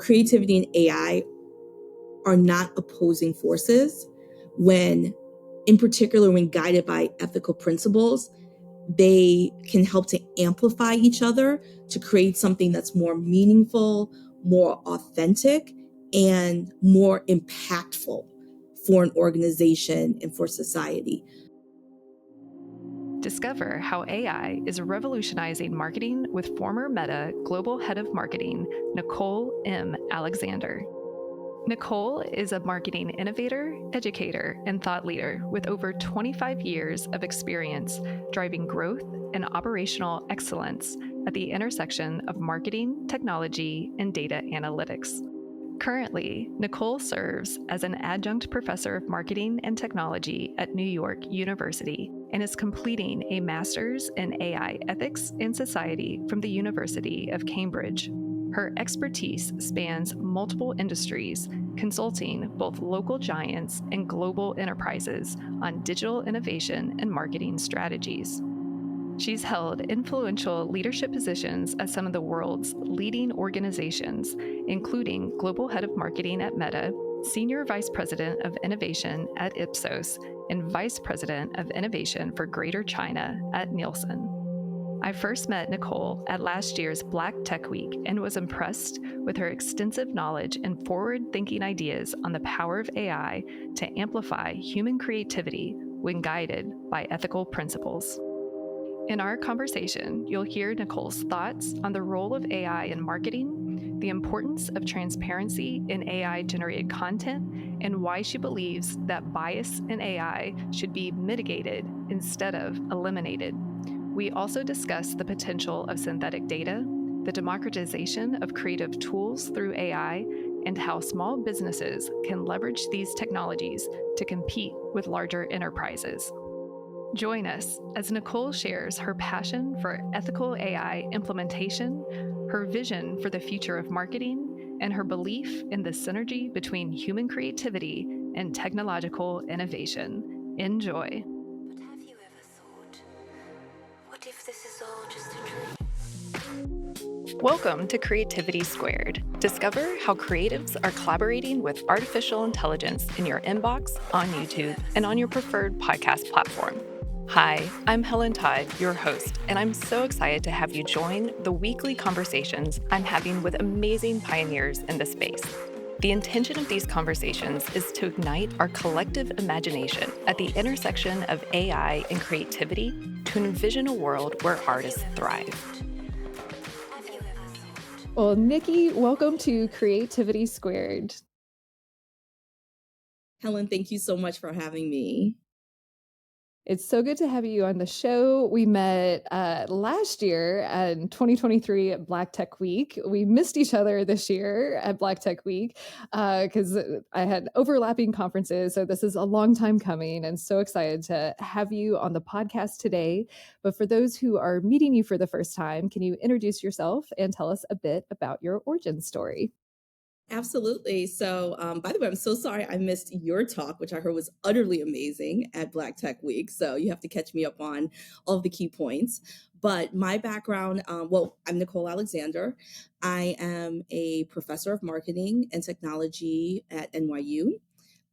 creativity and AI are not opposing forces when, in particular, when guided by ethical principles, they can help to amplify each other to create something that's more meaningful, more authentic, and more impactful for an organization and for society. Discover how AI is revolutionizing marketing with former Meta Global Head of Marketing, Nicole M. Alexander. Nicole is a marketing innovator, educator, and thought leader with over 25 years of experience driving growth and operational excellence at the intersection of marketing, technology, and data analytics. Currently, Nicole serves as an adjunct professor of marketing and technology at New York University and is completing a master's in AI ethics and society from the University of Cambridge. Her expertise spans multiple industries, consulting both local giants and global enterprises on digital innovation and marketing strategies. She's held influential leadership positions at some of the world's leading organizations, including Global Head of Marketing at Meta, Senior Vice President of Innovation at Ipsos, and Vice President of Innovation for Greater China at Nielsen. I first met Nicole at last year's Black Tech Week and was impressed with her extensive knowledge and forward-thinking ideas on the power of AI to amplify human creativity when guided by ethical principles. In our conversation, you'll hear Nicole's thoughts on the role of AI in marketing, the importance of transparency in AI-generated content, and why she believes that bias in AI should be mitigated instead of eliminated. We also discuss the potential of synthetic data, the democratization of creative tools through AI, and how small businesses can leverage these technologies to compete with larger enterprises. Join us as Nicole shares her passion for ethical AI implementation, her vision for the future of marketing, and her belief in the synergy between human creativity and technological innovation. Enjoy. But have you ever thought, what if this is all just a dream? Welcome to Creativity Squared. Discover how creatives are collaborating with artificial intelligence in your inbox, on YouTube, and on your preferred podcast platform. Hi, I'm Helen Todd, your host, and I'm so excited to have you join the weekly conversations I'm having with amazing pioneers in the space. The intention of these conversations is to ignite our collective imagination at the intersection of AI and creativity to envision a world where artists thrive. Well, Nikki, welcome to Creativity Squared. Helen, thank you so much for having me. It's so good to have you on the show. We met last year in 2023 at Black Tech Week. We missed each other this year at Black Tech Week because I had overlapping conferences. So this is a long time coming and so excited to have you on the podcast today. But for those who are meeting you for the first time, can you introduce yourself and tell us a bit about your origin story? Absolutely. So, by the way, I'm so sorry I missed your talk, which I heard was utterly amazing at Black Tech Week. So you have to catch me up on all of the key points. But my background, I'm Nicole Alexander. I am a professor of marketing and technology at NYU.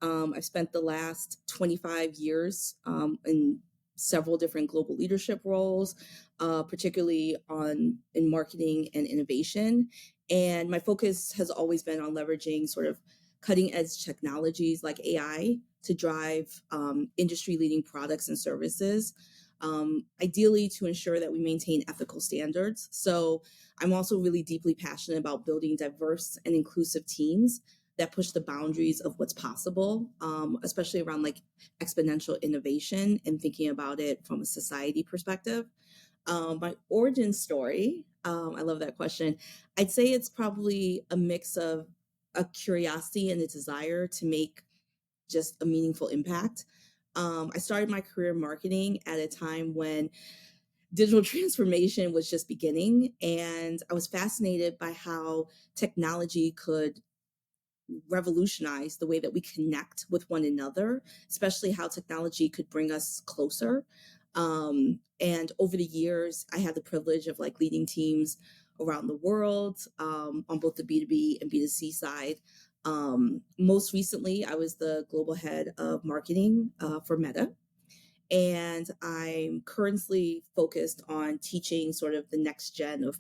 I've spent the last 25 years in several different global leadership roles, particularly in marketing and innovation. And my focus has always been on leveraging sort of cutting edge technologies like AI to drive industry leading products and services, ideally to ensure that we maintain ethical standards. So I'm also really deeply passionate about building diverse and inclusive teams that push the boundaries of what's possible, especially around like exponential innovation and thinking about it from a society perspective. My origin story, I love that question. I'd say it's probably a mix of a curiosity and a desire to make just a meaningful impact. I started my career in marketing at a time when digital transformation was just beginning, and I was fascinated by how technology could revolutionize the way that we connect with one another, especially how technology could bring us closer. And over the years, I had the privilege of like leading teams around the world on both the B2B and B2C side. Most recently, I was the global head of marketing for Meta. And I'm currently focused on teaching sort of the next gen of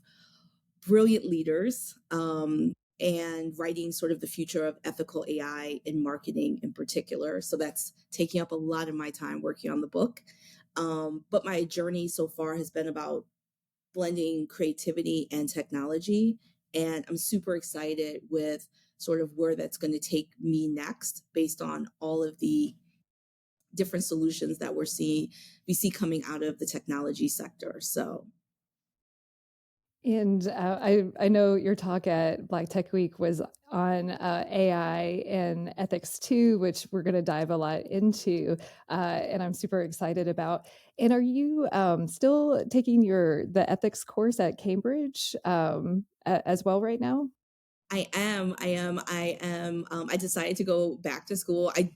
brilliant leaders and writing sort of the future of ethical AI in marketing in particular. So that's taking up a lot of my time working on the book. But my journey so far has been about blending creativity and technology. And I'm super excited with sort of where that's going to take me next based on all of the different solutions that we see coming out of the technology sector. So And I know your talk at Black Tech Week was on AI and ethics too, which we're going to dive a lot into, and I'm super excited about. And are you still taking the ethics course at Cambridge as well right now? I decided to go back to school. I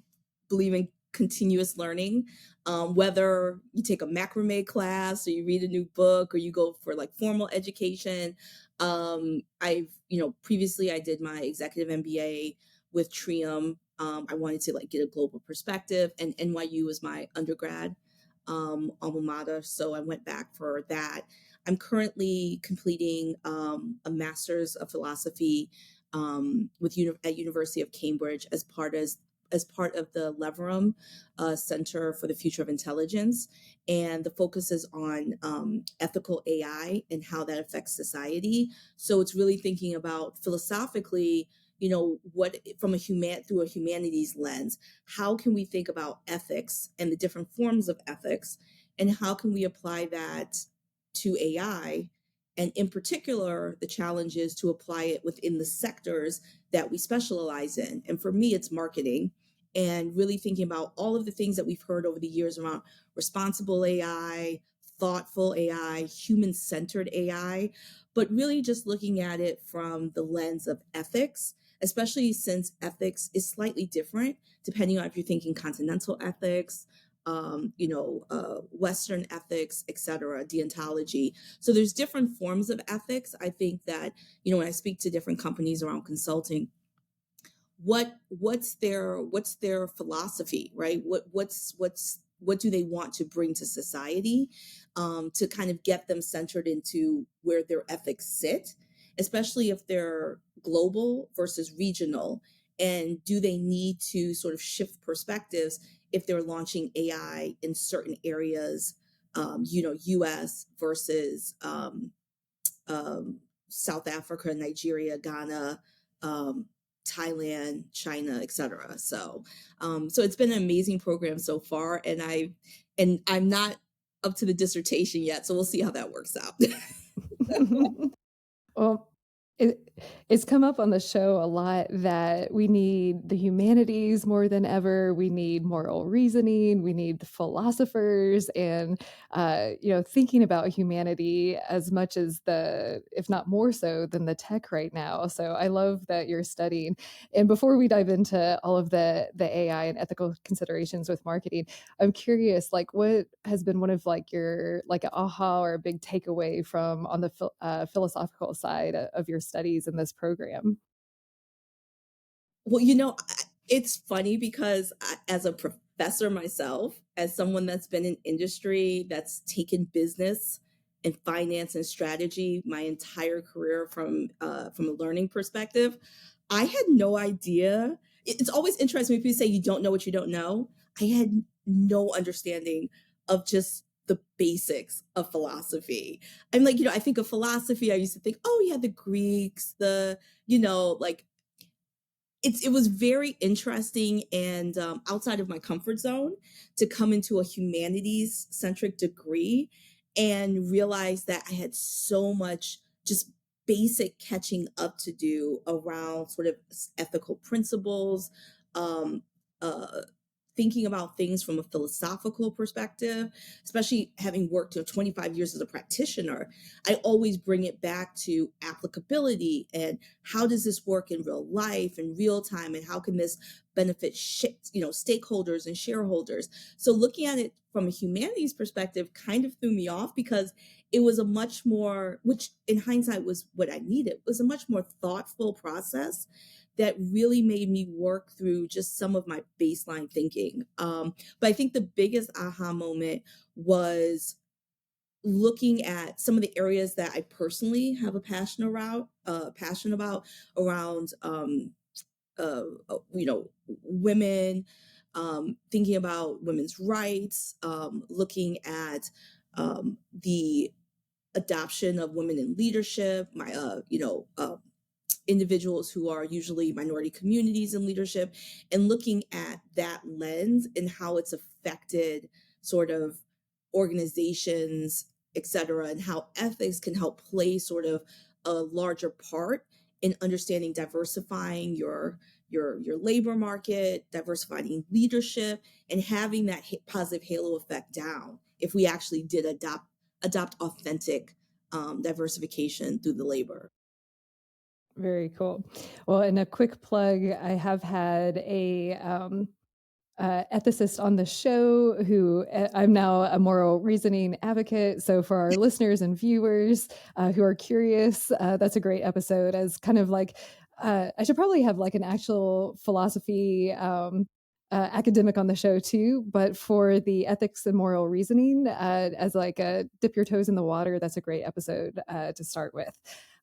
believe in continuous learning. Whether you take a macrame class or you read a new book or you go for like formal education. Previously I did my executive MBA with Trium. I wanted to like get a global perspective, and NYU was my undergrad alma mater. So I went back for that. I'm currently completing a master's of philosophy at University of Cambridge as part of the Leverum Center for the Future of Intelligence, and the focus is on ethical AI and how that affects society. So it's really thinking about philosophically, what from through a humanities lens, how can we think about ethics and the different forms of ethics, and how can we apply that to AI, and in particular, the challenge is to apply it within the sectors that we specialize in. And for me, it's marketing, and really thinking about all of the things that we've heard over the years around responsible AI, thoughtful AI, human centered AI, but really just looking at it from the lens of ethics, especially since ethics is slightly different depending on if you're thinking continental ethics, Western ethics, et cetera, deontology. So there's different forms of ethics. I think that, when I speak to different companies around consulting, what's their philosophy, right? What do they want to bring to society, to kind of get them centered into where their ethics sit, especially if they're global versus regional, and do they need to sort of shift perspectives if they're launching AI in certain areas, US versus um, South Africa, Nigeria, Ghana, um, Thailand, China, etc. So it's been an amazing program so far, and I'm not up to the dissertation yet, so we'll see how that works out. Well, it, it's come up on the show a lot that we need the humanities more than ever. We need moral reasoning. We need the philosophers, and thinking about humanity as much as if not more so than the tech right now. So I love that you're studying. And before we dive into all of the AI and ethical considerations with marketing, I'm curious, like, what has been one of like your like an aha or a big takeaway from on the philosophical side of your studies in this program? Well, it's funny because as a professor myself, as someone that's been in industry, that's taken business and finance and strategy my entire career from a learning perspective, I had no idea. It's always interesting when people say you don't know what you don't know. I had no understanding of just the basics of philosophy. I'm like, I think of philosophy, I used to think, oh yeah, the Greeks, like it was very interesting and outside of my comfort zone to come into a humanities centric degree and realize that I had so much just basic catching up to do around sort of ethical principles, um, uh, thinking about things from a philosophical perspective, especially having worked 25 years as a practitioner. I always bring it back to applicability and how does this work in real life in real time, and how can this benefit stakeholders and shareholders. So looking at it from a humanities perspective kind of threw me off because it was a much more, which in hindsight was what I needed, was a much more thoughtful process that really made me work through just some of my baseline thinking. But I think the biggest aha moment was looking at some of the areas that I personally have a passion about around women, thinking about women's rights, looking at the adoption of women in leadership, individuals who are usually minority communities in leadership, and looking at that lens and how it's affected sort of organizations, et cetera, and how ethics can help play sort of a larger part in understanding diversifying your labor market, diversifying leadership, and having that positive halo effect down if we actually did adopt authentic diversification through the labor. Very cool. Well, and a quick plug, I have had a ethicist on the show who I'm now a moral reasoning advocate. So for our listeners and viewers who are curious, that's a great episode as kind of like, I should probably have like an actual philosophy academic on the show too, but for the ethics and moral reasoning as like a dip your toes in the water, that's a great episode to start with.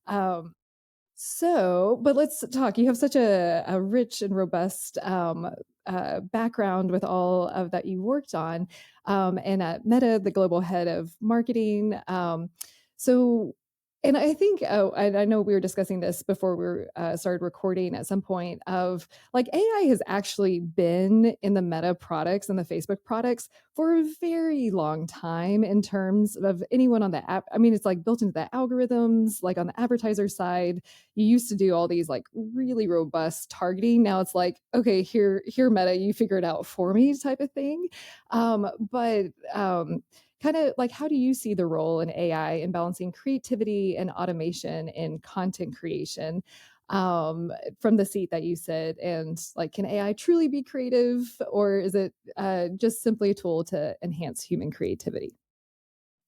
But let's talk. You have such a rich and robust background with all of that you worked on, and at Meta, the global head of marketing. So, and I think, I know we were discussing this before we started recording at some point of like AI has actually been in the Meta products and the Facebook products for a very long time in terms of anyone on the app. I mean, it's like built into the algorithms, like on the advertiser side, you used to do all these like really robust targeting. Now it's like, okay, here, Meta, you figure it out for me type of thing. But kind of like, how do you see the role in AI in balancing creativity and automation in content creation? From the seat that you sit, and like, can AI truly be creative, or is it just simply a tool to enhance human creativity?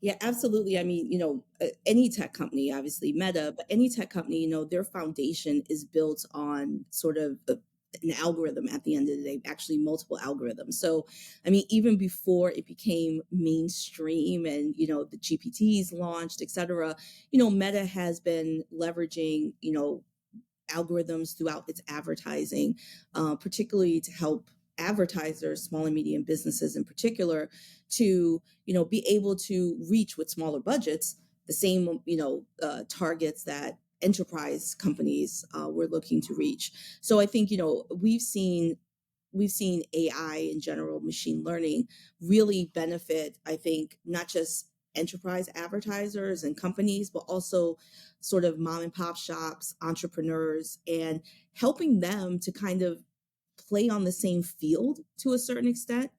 Yeah, absolutely. I mean, any tech company, obviously Meta, but any tech company, their foundation is built on sort of an algorithm at the end of the day, actually multiple algorithms. So, I mean, even before it became mainstream and, the GPTs launched, et cetera, Meta has been leveraging, algorithms throughout its advertising, particularly to help advertisers, small and medium businesses in particular, to be able to reach with smaller budgets the same targets that enterprise companies were looking to reach. So I think we've seen AI in general, machine learning, really benefit, I think, not just enterprise advertisers and companies, but also sort of mom and pop shops, entrepreneurs, and helping them to kind of play on the same field to a certain extent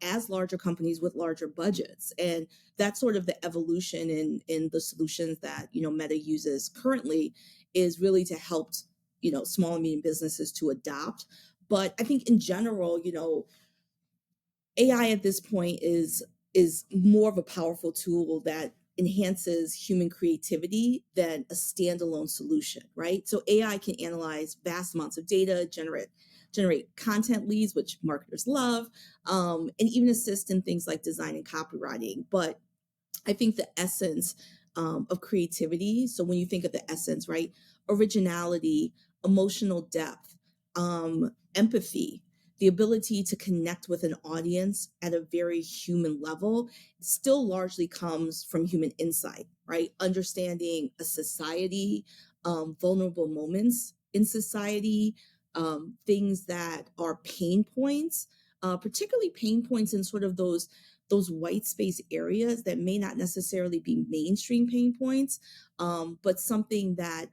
as larger companies with larger budgets. And that's sort of the evolution in the solutions that, Meta uses currently, is really to help, small and medium businesses to adopt. But I think in general, AI at this point is more of a powerful tool that enhances human creativity than a standalone solution, right? So AI can analyze vast amounts of data, generate content leads, which marketers love, and even assist in things like design and copywriting. But I think the essence of creativity. So when you think of the essence, right? Originality, emotional depth, empathy, the ability to connect with an audience at a very human level still largely comes from human insight, right? Understanding a society, vulnerable moments in society, things that are pain points, particularly pain points in sort of those white space areas that may not necessarily be mainstream pain points, but something that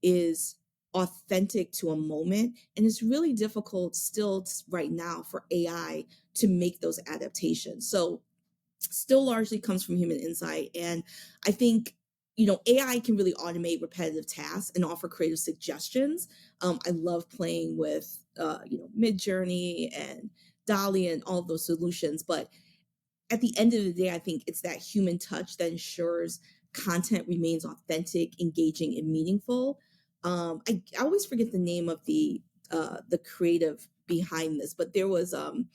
is authentic to a moment. And it's really difficult still right now for AI to make those adaptations. So still largely comes from human insight. And I think, AI can really automate repetitive tasks and offer creative suggestions. I love playing with, Midjourney and Dolly and all of those solutions, but at the end of the day, I think it's that human touch that ensures content remains authentic, engaging, and meaningful. I always forget the name of the creative behind this, but there was an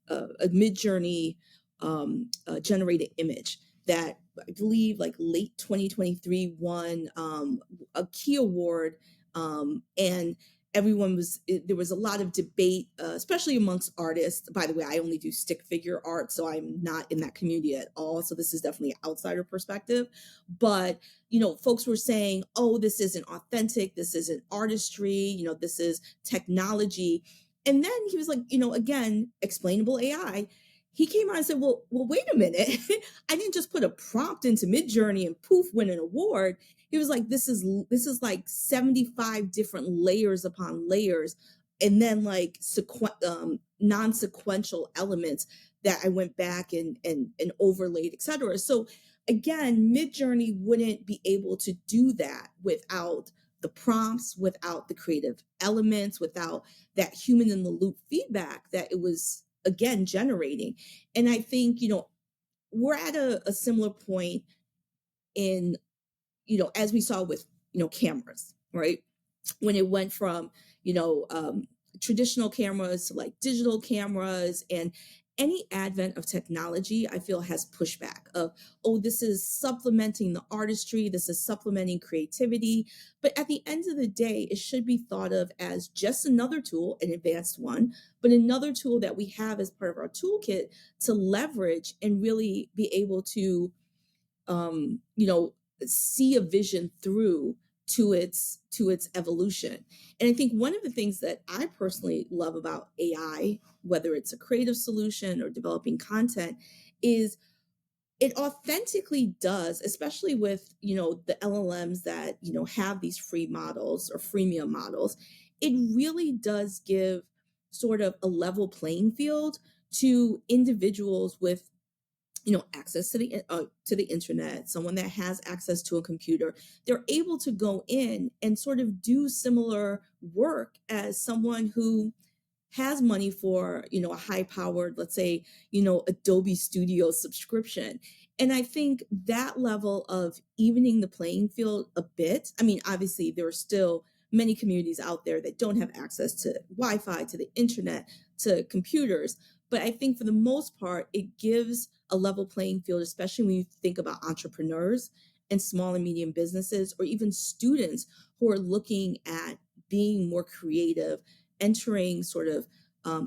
a mid journey generated image that I believe like late 2023 won a key award, and there was a lot of debate, especially amongst artists. By the way, I only do stick figure art, so I'm not in that community at all, so this is definitely an outsider perspective. But folks were saying, oh, this isn't authentic, this isn't artistry, this is technology. And then he was like, again, explainable AI. He came out and said, well, wait a minute. I didn't just put a prompt into Midjourney and poof, win an award. He was like, this is like 75 different layers upon layers, and then like non-sequential elements that I went back and overlaid, etc. So again, Midjourney wouldn't be able to do that without the prompts, without the creative elements, without that human in the loop feedback that it was again generating. And I think we're at a similar point in as we saw with cameras, right? When it went from traditional cameras to like digital cameras, and any advent of technology I feel has pushback of, oh, this is supplementing the artistry, this is supplementing creativity. But at the end of the day, it should be thought of as just another tool, an advanced one, but another tool that we have as part of our toolkit to leverage and really be able to um, you know, see a vision through to its evolution. And I think one of the things that I personally love about AI, whether it's a creative solution or developing content, is it authentically does, especially with the LLMs that have these free models or freemium models. It really does give sort of a level playing field to individuals with access to the internet, someone that has access to a computer. They're able to go in and sort of do similar work as someone who has money for a high powered, let's say, Adobe Studio subscription. And I think that level of evening the playing field a bit. I mean, obviously there are still many communities out there that don't have access to Wi-Fi, to the internet, to computers. But I think for the most part, it gives a level playing field, especially when you think about entrepreneurs and small and medium businesses, or even students who are looking at being more creative, entering sort of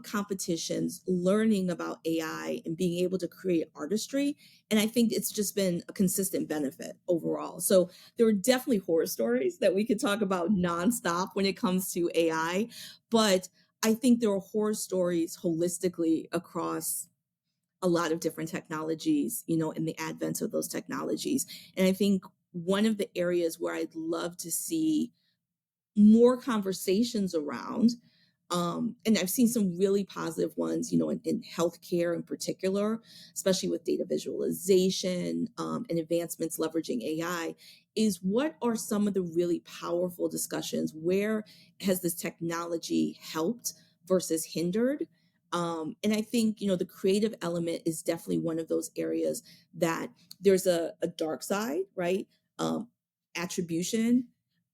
competitions, learning about AI, and being able to create artistry. And I think it's just been a consistent benefit overall. So there are definitely horror stories that we could talk about nonstop when it comes to AI, but I think there are horror stories holistically across a lot of different technologies, in the advent of those technologies. And I think one of the areas where I'd love to see more conversations around, and I've seen some really positive ones, in healthcare in particular, especially with data visualization, and advancements leveraging AI, is what are some of the really powerful discussions? Where has this technology helped versus hindered? And I think, the creative element is definitely one of those areas that there's a dark side, right? Attribution,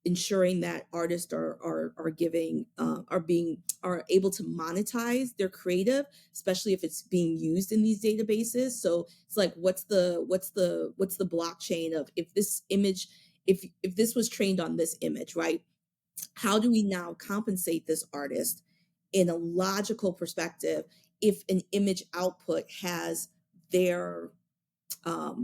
ensuring that artists are giving are able to monetize their creative, especially if it's being used in these databases. So it's like, what's the blockchain of, if this image, if this was trained on this image, right? How do we now compensate this artist in a logical perspective if an image output has their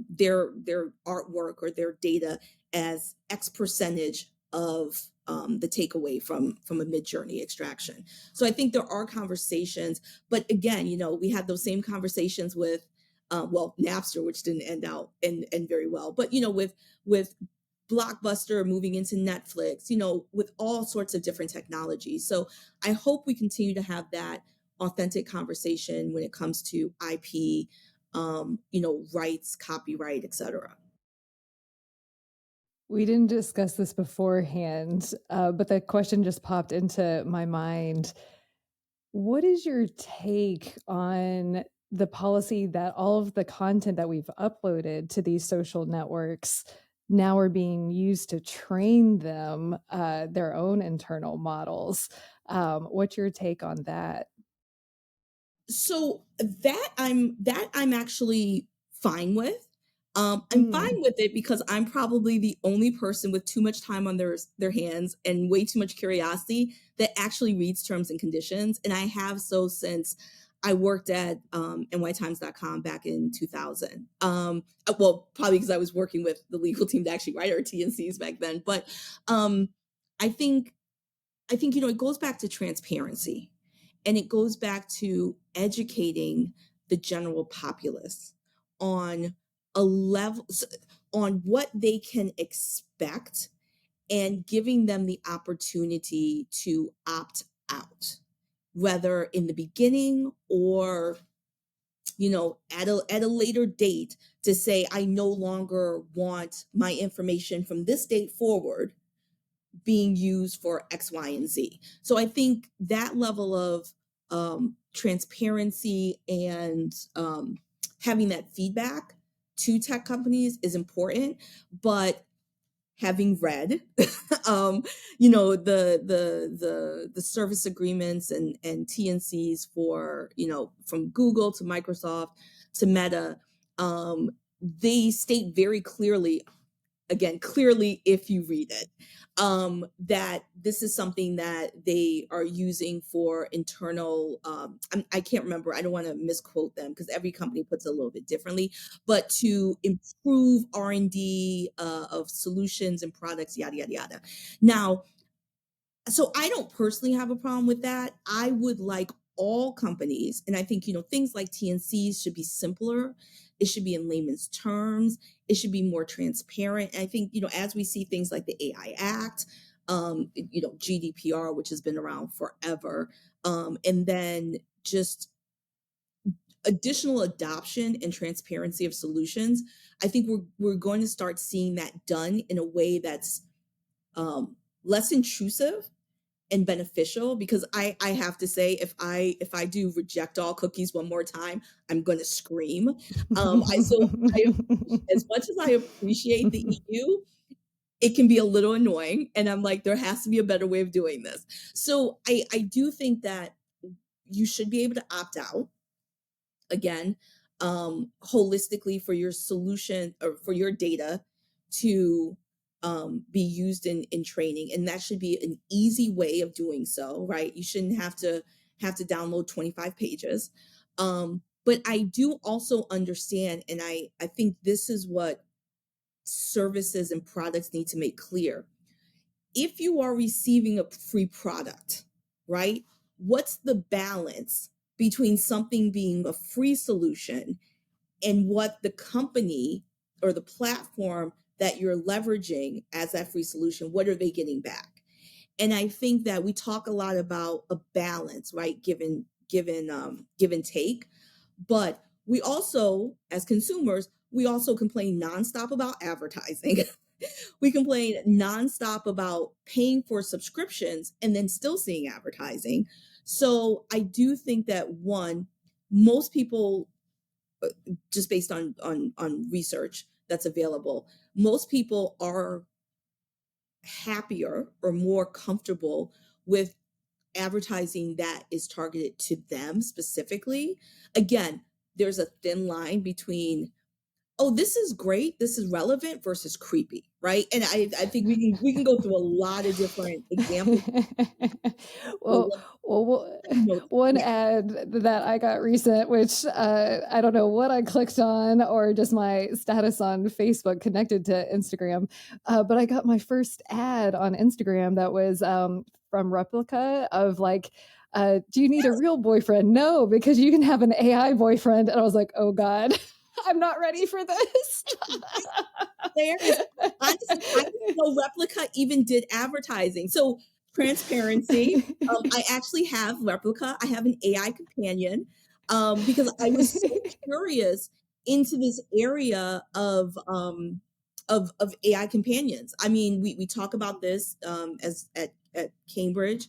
their artwork or their data as X percentage of the takeaway from a mid-journey extraction? So I think there are conversations, but again, we had those same conversations with Napster, which didn't end out and very well, but with Blockbuster moving into Netflix, with all sorts of different technologies. So I hope we continue to have that authentic conversation when it comes to IP, rights, copyright, etc. We didn't discuss this beforehand, but the question just popped into my mind. What is your take on the policy that all of the content that we've uploaded to these social networks now are being used to train them their own internal models. What's your take on that? So that I'm actually fine with. I'm Mm. fine with it because I'm probably the only person with too much time on their hands and way too much curiosity that actually reads terms and conditions. And I have so since I worked at nytimes.com back in 2000. Well, probably because I was working with the legal team to actually write our T&Cs back then. But um, I think it goes back to transparency, and it goes back to educating the general populace on a level, on what they can expect, and giving them the opportunity to opt out, whether in the beginning or at a later date, to say I no longer want my information from this date forward being used for X, Y, and Z. So I think that level of transparency and having that feedback to tech companies is important. But having read, the service agreements and T&Cs for from Google to Microsoft to Meta, they state very clearly, again, clearly if you read it, that this is something that they are using for internal, I can't remember, I don't want to misquote them because every company puts it a little bit differently, but to improve R&D of solutions and products, yada, yada, yada. Now, so I don't personally have a problem with that. I would like all companies, and I think things like TNCs should be simpler. It should be in layman's terms. It should be more transparent. And I think as we see things like the AI Act, GDPR, which has been around forever, and then just additional adoption and transparency of solutions. I think we're going to start seeing that done in a way that's less intrusive and beneficial, because I have to say, if I do reject all cookies one more time, I'm going to scream. I As much as I appreciate the EU, it can be a little annoying, and I'm like, there has to be a better way of doing this. So I do think that you should be able to opt out, again, holistically, for your solution or for your data to be used in training, and that should be an easy way of doing so, right? You shouldn't have to download 25 pages. But I do also understand, and I think this is what services and products need to make clear. If you are receiving a free product, right? What's the balance between something being a free solution and what the company or the platform that you're leveraging as that free solution, what are they getting back? And I think that we talk a lot about a balance, right? Give and take. But we also, as consumers, we also complain nonstop about advertising. We complain nonstop about paying for subscriptions and then still seeing advertising. So I do think that, one, most people, just based on research that's available, most people are happier or more comfortable with advertising that is targeted to them specifically. Again, there's a thin line between, oh, this is great, this is relevant, versus creepy, right? And I think we can go through a lot of different examples. But well, well, one yeah. ad that I got recent, which I don't know what I clicked on or just my status on Facebook connected to Instagram, but I got my first ad on Instagram that was from Replica of like, do you need a real boyfriend? No, because you can have an AI boyfriend. And I was like, oh God, I'm not ready for this. Hilarious. Honestly, I didn't know Replica even did advertising. So, transparency. I actually have Replica. I have an AI companion, because I was so curious into this area of AI companions. I mean, we talk about this as at Cambridge.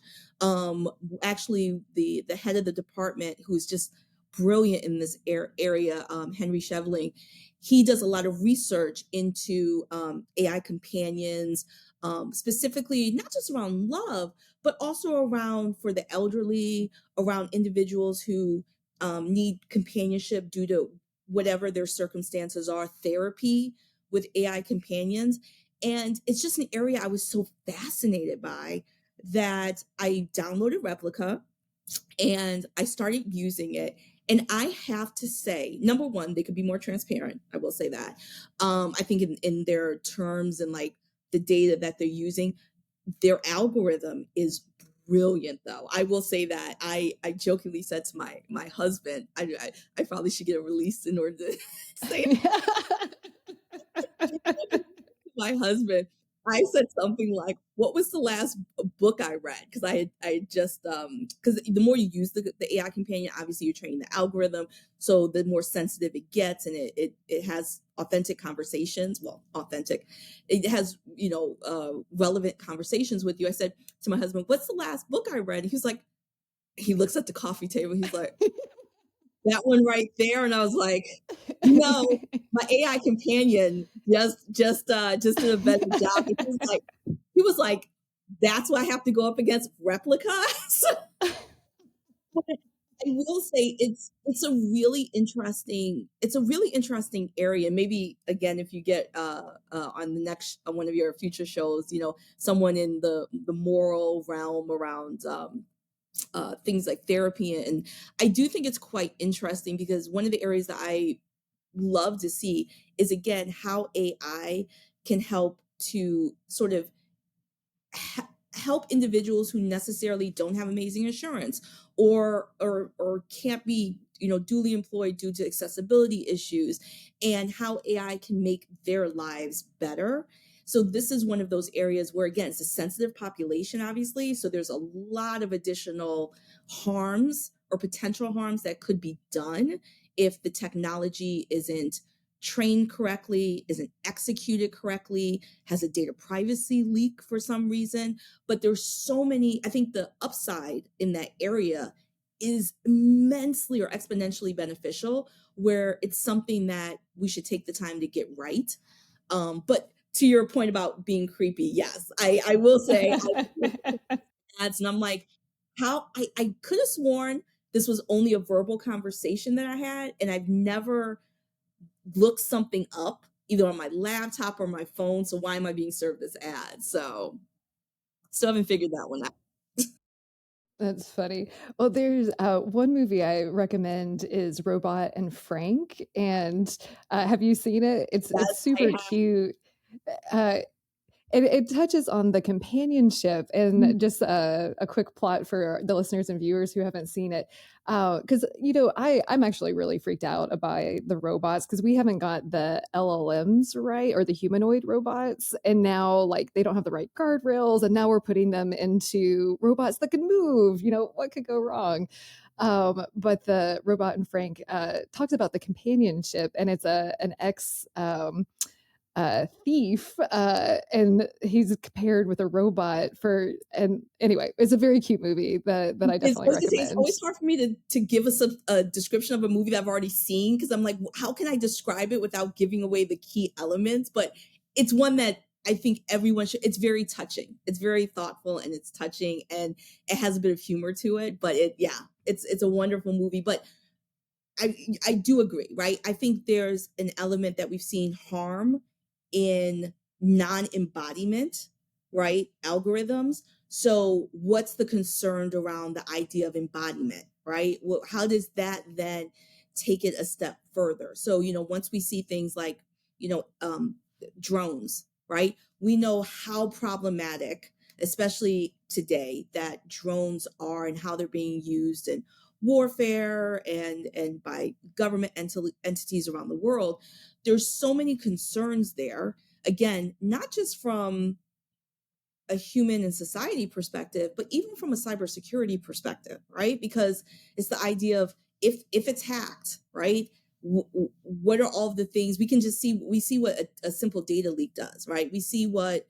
Actually, the head of the department, who's just brilliant in this area, Henry Shevling. He does a lot of research into AI companions, specifically not just around love, but also around for the elderly, around individuals who need companionship due to whatever their circumstances are, therapy with AI companions. And it's just an area I was so fascinated by that I downloaded Replica and I started using it. And I have to say, number one, they could be more transparent. I will say that. I think in their terms and like the data that they're using, their algorithm is brilliant though. I will say that. I jokingly said to my husband, I probably should get a release in order to say my husband, I said something like, "What was the last book I read?" Because I had just because the more you use the AI companion, obviously you're training the algorithm, so the more sensitive it gets, and it has authentic conversations. Well, authentic, it has relevant conversations with you. I said to my husband, "What's the last book I read?" And he was like, he looks at the coffee table. He's like, that one right there, and I was like, "No, my AI companion just did a better job." And he was like, "That's why I have to go up against Replica." So, but I will say it's a really interesting area. Maybe again, if you get on the next on one of your future shows, someone in the moral realm around things like therapy. And I do think it's quite interesting because one of the areas that I love to see is again how AI can help to sort of help individuals who necessarily don't have amazing insurance or can't be duly employed due to accessibility issues, and how AI can make their lives better. So this is one of those areas where again it's a sensitive population, obviously, so there's a lot of additional harms or potential harms that could be done if the technology isn't trained correctly, isn't executed correctly, has a data privacy leak for some reason. But there's so many, I think the upside in that area is immensely or exponentially beneficial, where it's something that we should take the time to get right. But to your point about being creepy, yes, I will say ads, and I'm like, how I could have sworn this was only a verbal conversation that I had, and I've never looked something up either on my laptop or my phone. So why am I being served this ad? So still haven't figured that one out. That's funny. Well, there's one movie I recommend is Robot and Frank, and have you seen it? It's Yes, I super have. cute. Uh, it touches on the companionship, and just a quick plot for the listeners and viewers who haven't seen it. Because I'm actually really freaked out by the robots because we haven't got the LLMs right, or the humanoid robots, and now like they don't have the right guardrails, and now we're putting them into robots that can move. What could go wrong? But the Robot and Frank talks about the companionship, and it's an ex thief, and he's paired with a robot and anyway, it's a very cute movie that I It's, I definitely was gonna say, it's recommend. always hard for me to give us a description of a movie that I've already seen, because I'm like, how can I describe it without giving away the key elements? But it's one that I think everyone should. It's very touching. It's very thoughtful and it's touching, and it has a bit of humor to it. But it's a wonderful movie. But I do agree, right? I think there's an element that we've seen harm in non-embodiment, right? Algorithms. So what's the concern around the idea of embodiment, right? Well, how does that then take it a step further? So, once we see things like, you know, um, drones, right? We know how problematic, especially today, that drones are and how they're being used and warfare and by government entities around the world. There's so many concerns there, again, not just from a human and society perspective, but even from a cybersecurity perspective, right? Because it's the idea of if it's hacked, right? What are all of the things we can just see? We see what a simple data leak does, right? We see what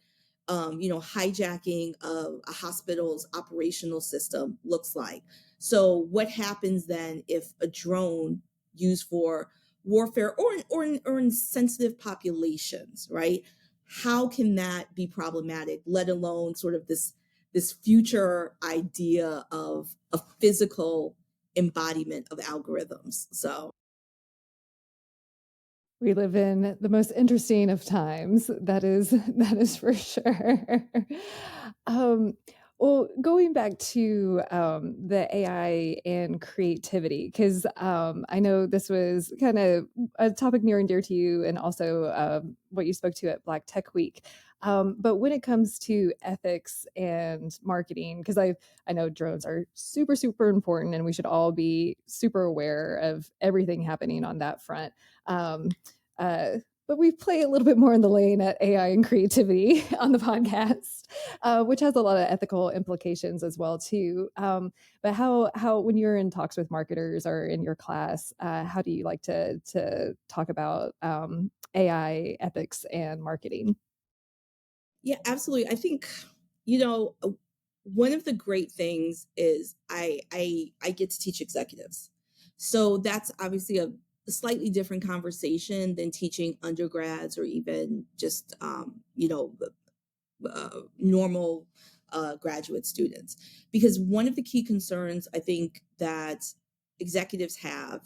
hijacking of a hospital's operational system looks like. So what happens then if a drone used for warfare or in sensitive populations, right? How can that be problematic, let alone sort of this future idea of a physical embodiment of algorithms? So We live in the most interesting of times. That is for sure. um, well, going back to the AI and creativity, because I know this was kind of a topic near and dear to you, and also what you spoke to at Black Tech Week. But when it comes to ethics and marketing, because I know drones are super super important, and we should all be super aware of everything happening on that front. Um, uh, but we play a little bit more in the lane at AI and creativity on the podcast, which has a lot of ethical implications as well too. But how when you're in talks with marketers or in your class, how do you like to talk about AI ethics and marketing? yeah, absolutely. I think, you know, one of the great things is I get to teach executives. So that's obviously a slightly different conversation than teaching undergrads or even just normal graduate students. Because one of the key concerns I think that executives have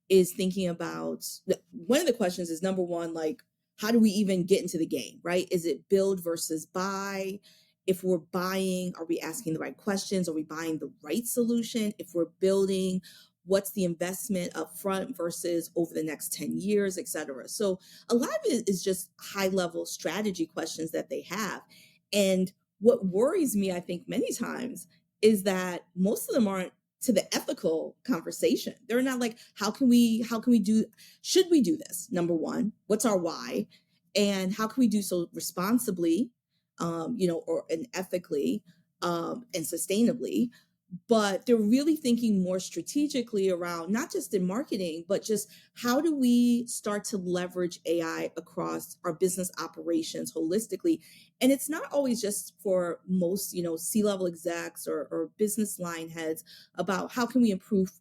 is thinking about one of the questions is number one, like, how do we even get into the game, right? Is it build versus buy? If we're buying, are we asking the right questions? Are we buying the right solution? If we're building, what's the investment up front versus over the next 10 years, et cetera? So a lot of it is just high level strategy questions that they have. And what worries me, I think, many times is that most of them aren't to the ethical conversation. They're not like, how can we do, should we do this? Number one, what's our why? And how can we do so responsibly, and ethically, and sustainably? But they're really thinking more strategically around not just in marketing, but just how do we start to leverage AI across our business operations holistically. And it's not always just for most, C-level execs or business line heads about how can we improve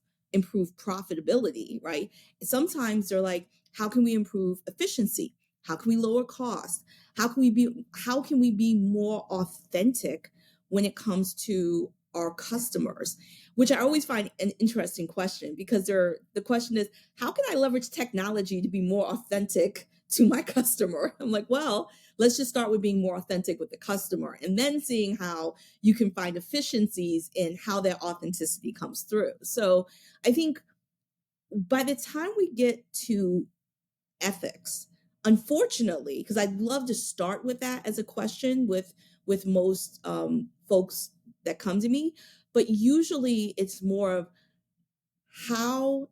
profitability, right? Sometimes they're like, how can we improve efficiency? How can we lower costs? How can we be more authentic when it comes to our customers? Which I always find an interesting question, because the question is, how can I leverage technology to be more authentic to my customer? I'm like, well, let's just start with being more authentic with the customer and then seeing how you can find efficiencies in how that authenticity comes through. So I think by the time we get to ethics, unfortunately, because I'd love to start with that as a question with most folks that come to me, but usually it's more of how,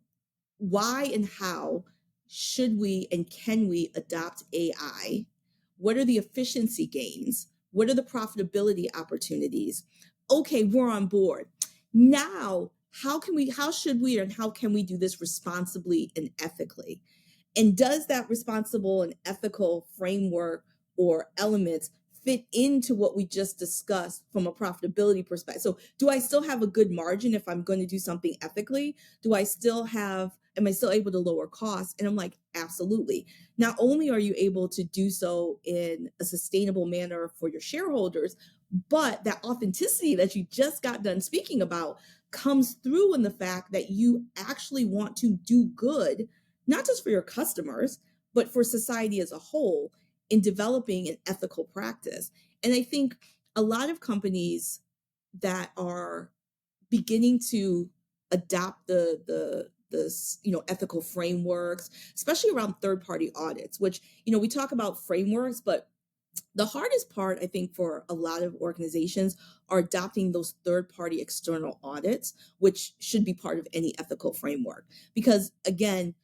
why, and how should we and can we adopt AI? What are the efficiency gains? What are the profitability opportunities? Okay, we're on board. Now, how should we, and how can we do this responsibly and ethically? And does that responsible and ethical framework or elements fit into what we just discussed from a profitability perspective? So, do I still have a good margin if I'm going to do something ethically? Am I still able to lower costs? And I'm like, absolutely. Not only are you able to do so in a sustainable manner for your shareholders, but that authenticity that you just got done speaking about comes through in the fact that you actually want to do good, not just for your customers, but for society as a whole in developing an ethical practice. And I think a lot of companies that are beginning to adopt the ethical frameworks, especially around third party audits, which, we talk about frameworks, but the hardest part, I think, for a lot of organizations are adopting those third party external audits, which should be part of any ethical framework. Because again,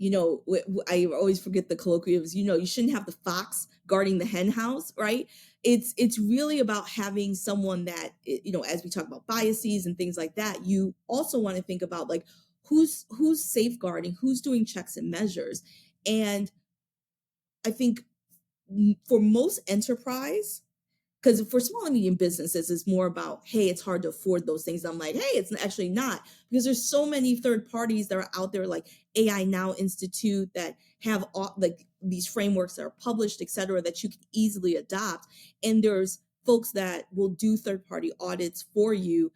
I always forget the colloquialisms. You shouldn't have the fox guarding the hen house, right? It's really about having someone that, as we talk about biases and things like that, you also want to think about, like, who's safeguarding, who's doing checks and measures. And I think for most enterprise, because for small and medium businesses, it's more about, hey, it's hard to afford those things. I'm like, hey, it's actually not, because there's so many third parties that are out there, like AI Now Institute, that have all, like these frameworks that are published, et cetera, that you can easily adopt. And there's folks that will do third party audits for you,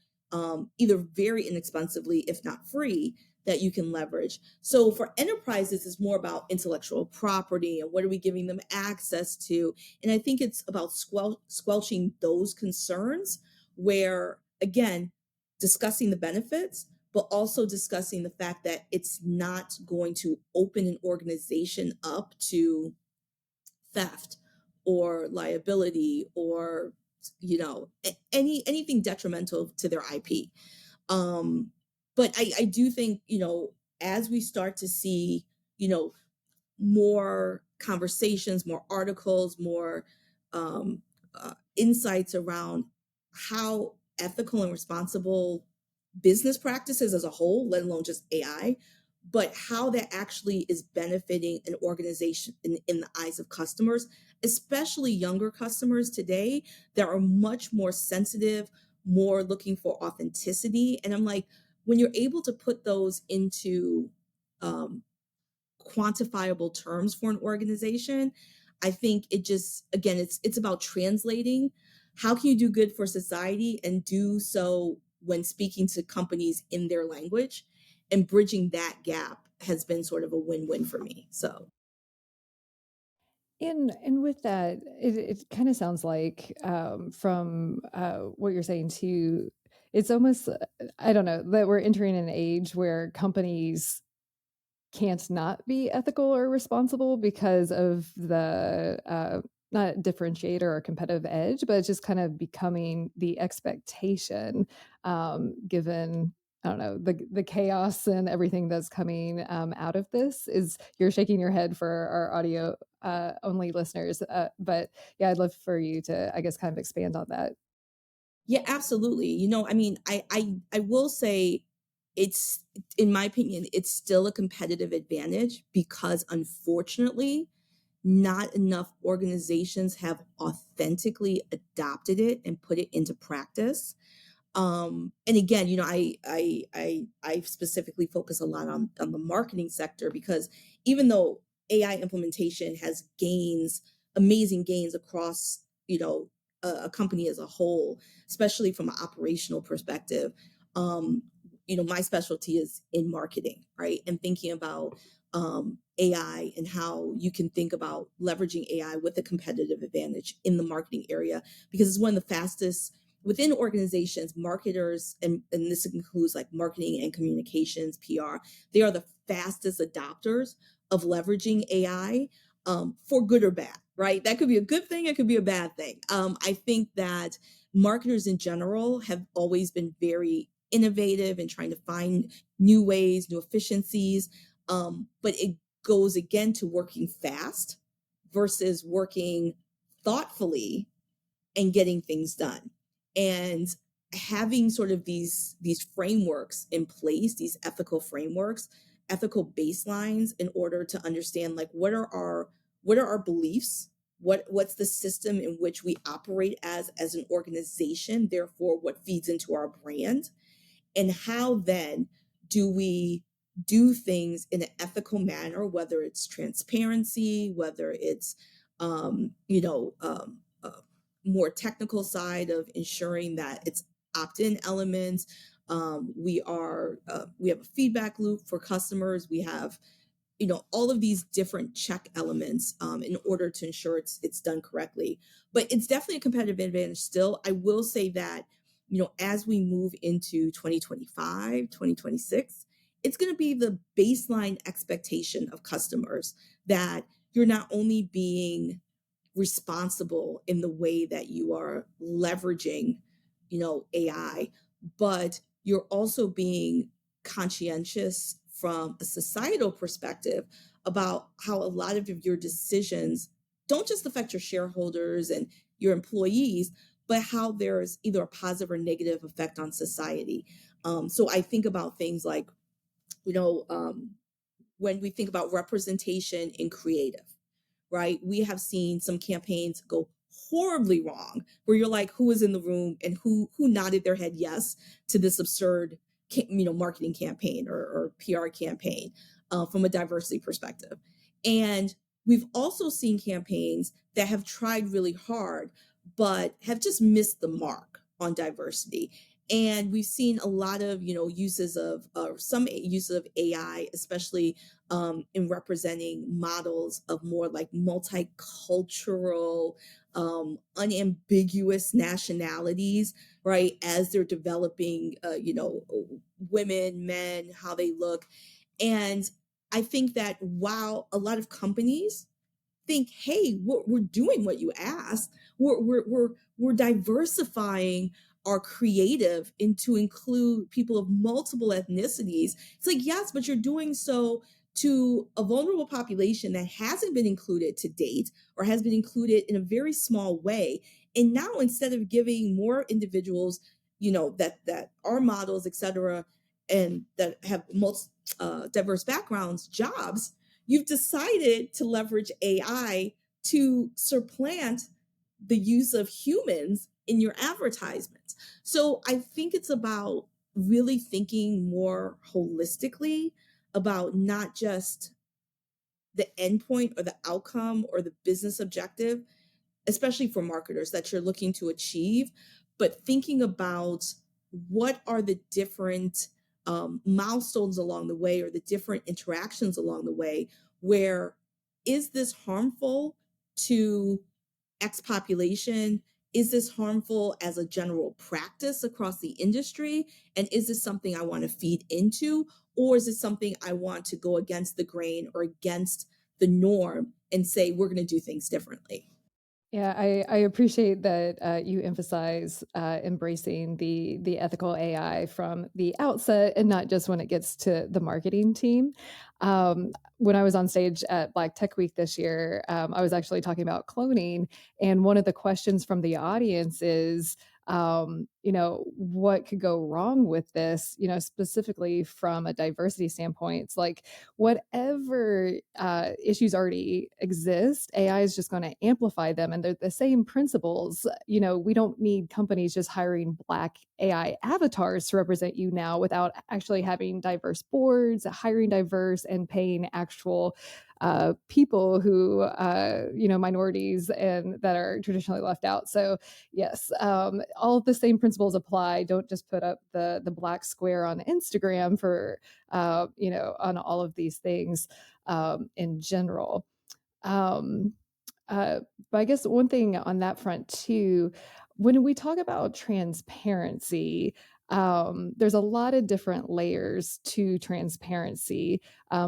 either very inexpensively, if not free, that you can leverage. So for enterprises, it's more about intellectual property and what are we giving them access to. And I think it's about squelching those concerns where, again, discussing the benefits, but also discussing the fact that it's not going to open an organization up to theft or liability or, anything detrimental to their IP. Um, but I do think, as we start to see, you know, more conversations, more articles, more insights around how ethical and responsible business practices as a whole, let alone just AI, but how that actually is benefiting an organization in the eyes of customers, especially younger customers today that are much more sensitive, more looking for authenticity. And I'm like, when you're able to put those into um, quantifiable terms for an organization, I think it just, again, it's about translating how can you do good for society and do so when speaking to companies in their language, and bridging that gap has been sort of a win-win for me. So And with that, it kind of sounds like from what you're saying too, it's almost I don't know that we're entering an age where companies can't not be ethical or responsible because of the not differentiator or competitive edge, but it's just kind of becoming the expectation, given I don't know the chaos and everything that's coming out of this. Is you're shaking your head for our audio only listeners, but yeah, I'd love for you to I guess kind of expand on that. yeah, absolutely. I mean, I will say it's, in my opinion, it's still a competitive advantage because unfortunately, not enough organizations have authentically adopted it and put it into practice. And again, I specifically focus a lot on the marketing sector, because even though AI implementation has gains, amazing gains across, a company as a whole, especially from an operational perspective, um, my specialty is in marketing, right? And thinking about AI and how you can think about leveraging AI with a competitive advantage in the marketing area, because it's one of the fastest within organizations. Marketers, and this includes like marketing and communications, PR, they are the fastest adopters of leveraging AI, for good or bad, right? That could be a good thing, it could be a bad thing. I think that marketers in general have always been very innovative and trying to find new ways, new efficiencies. But it goes again to working fast versus working thoughtfully and getting things done, and having sort of these frameworks in place, these ethical frameworks, ethical baselines, in order to understand, like, what are our beliefs, what's the system in which we operate as an organization, therefore what feeds into our brand, and how then do we do things in an ethical manner, whether it's transparency, whether it's more technical side of ensuring that it's opt-in elements. We have a feedback loop for customers. We have, all of these different check elements, in order to ensure it's done correctly. But it's definitely a competitive advantage still. I will say that, as we move into 2025, 2026, it's going to be the baseline expectation of customers that you're not only being responsible in the way that you are leveraging, AI, but you're also being conscientious from a societal perspective about how a lot of your decisions don't just affect your shareholders and your employees, but how there's either a positive or negative effect on society. So I think about things like, you know, um, when we think about representation in creative, right? We have seen some campaigns go horribly wrong, where you're like, who was in the room and who nodded their head yes to this absurd, marketing campaign or PR campaign from a diversity perspective. And we've also seen campaigns that have tried really hard, but have just missed the mark on diversity. And we've seen a lot of, uses of some uses of AI, especially in representing models of more like multicultural, unambiguous nationalities, right? As they're developing, women, men, how they look. And I think that while a lot of companies think, hey, we're doing what you asked. We're diversifying our creative into include people of multiple ethnicities. It's like, yes, but you're doing so to a vulnerable population that hasn't been included to date or has been included in a very small way. And now instead of giving more individuals, that are models, et cetera, and that have most diverse backgrounds, jobs, you've decided to leverage AI to supplant the use of humans in your advertisements. So I think it's about really thinking more holistically about not just the endpoint or the outcome or the business objective, especially for marketers that you're looking to achieve, but thinking about what are the different milestones along the way or the different interactions along the way where is this harmful to X population? Is this harmful as a general practice across the industry? And is this something I want to feed into? Or is it something I want to go against the grain or against the norm and say, we're going to do things differently? Yeah, I appreciate that you emphasize embracing the ethical AI from the outset and not just when it gets to the marketing team. When I was on stage at Black Tech Week this year, I was actually talking about cloning, and one of the questions from the audience is, what could go wrong with this? Specifically from a diversity standpoint, it's like whatever issues already exist, AI is just going to amplify them. And they're the same principles. We don't need companies just hiring Black AI avatars to represent you now without actually having diverse boards, hiring diverse, and paying actual people who, minorities and that are traditionally left out. So yes, all of the same principles apply. Don't just put up the black square on Instagram for, on all of these things in general. Um, but I guess one thing on that front too, when we talk about transparency, there's a lot of different layers to transparency,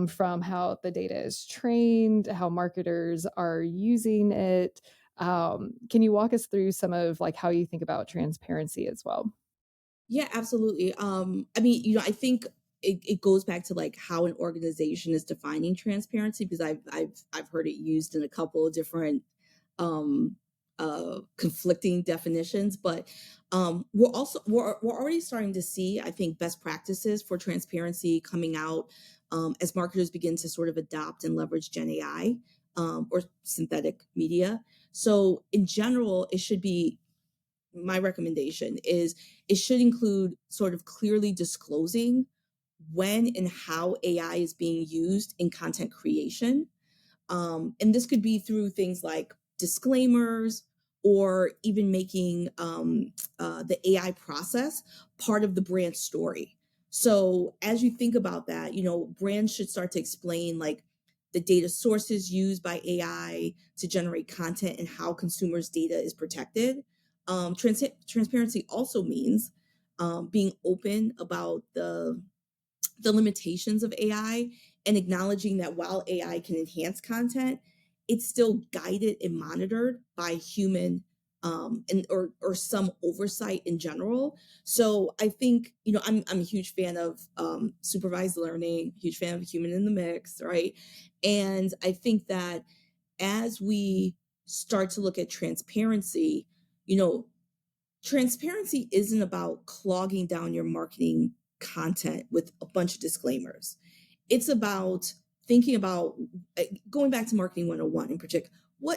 from how the data is trained, how marketers are using it. Can you walk us through some of like how you think about transparency as well? Yeah, absolutely. I mean, I think it goes back to like how an organization is defining transparency because I've heard it used in a couple of different um conflicting definitions, but we're already starting to see, I think, best practices for transparency coming out as marketers begin to sort of adopt and leverage Gen AI or synthetic media. So in general, it should be my recommendation is it should include sort of clearly disclosing when and how AI is being used in content creation. And this could be through things like disclaimers or even making the AI process part of the brand story. So as you think about that, brands should start to explain like the data sources used by AI to generate content and how consumers' data is protected. Transparency also means being open about the limitations of AI and acknowledging that while AI can enhance content, it's still guided and monitored by human and or some oversight in general. So I think I'm a huge fan of supervised learning, huge fan of human in the mix, right? And I think that as we start to look at transparency, you know, transparency isn't about clogging down your marketing content with a bunch of disclaimers. It's about thinking about going back to marketing 101 in particular.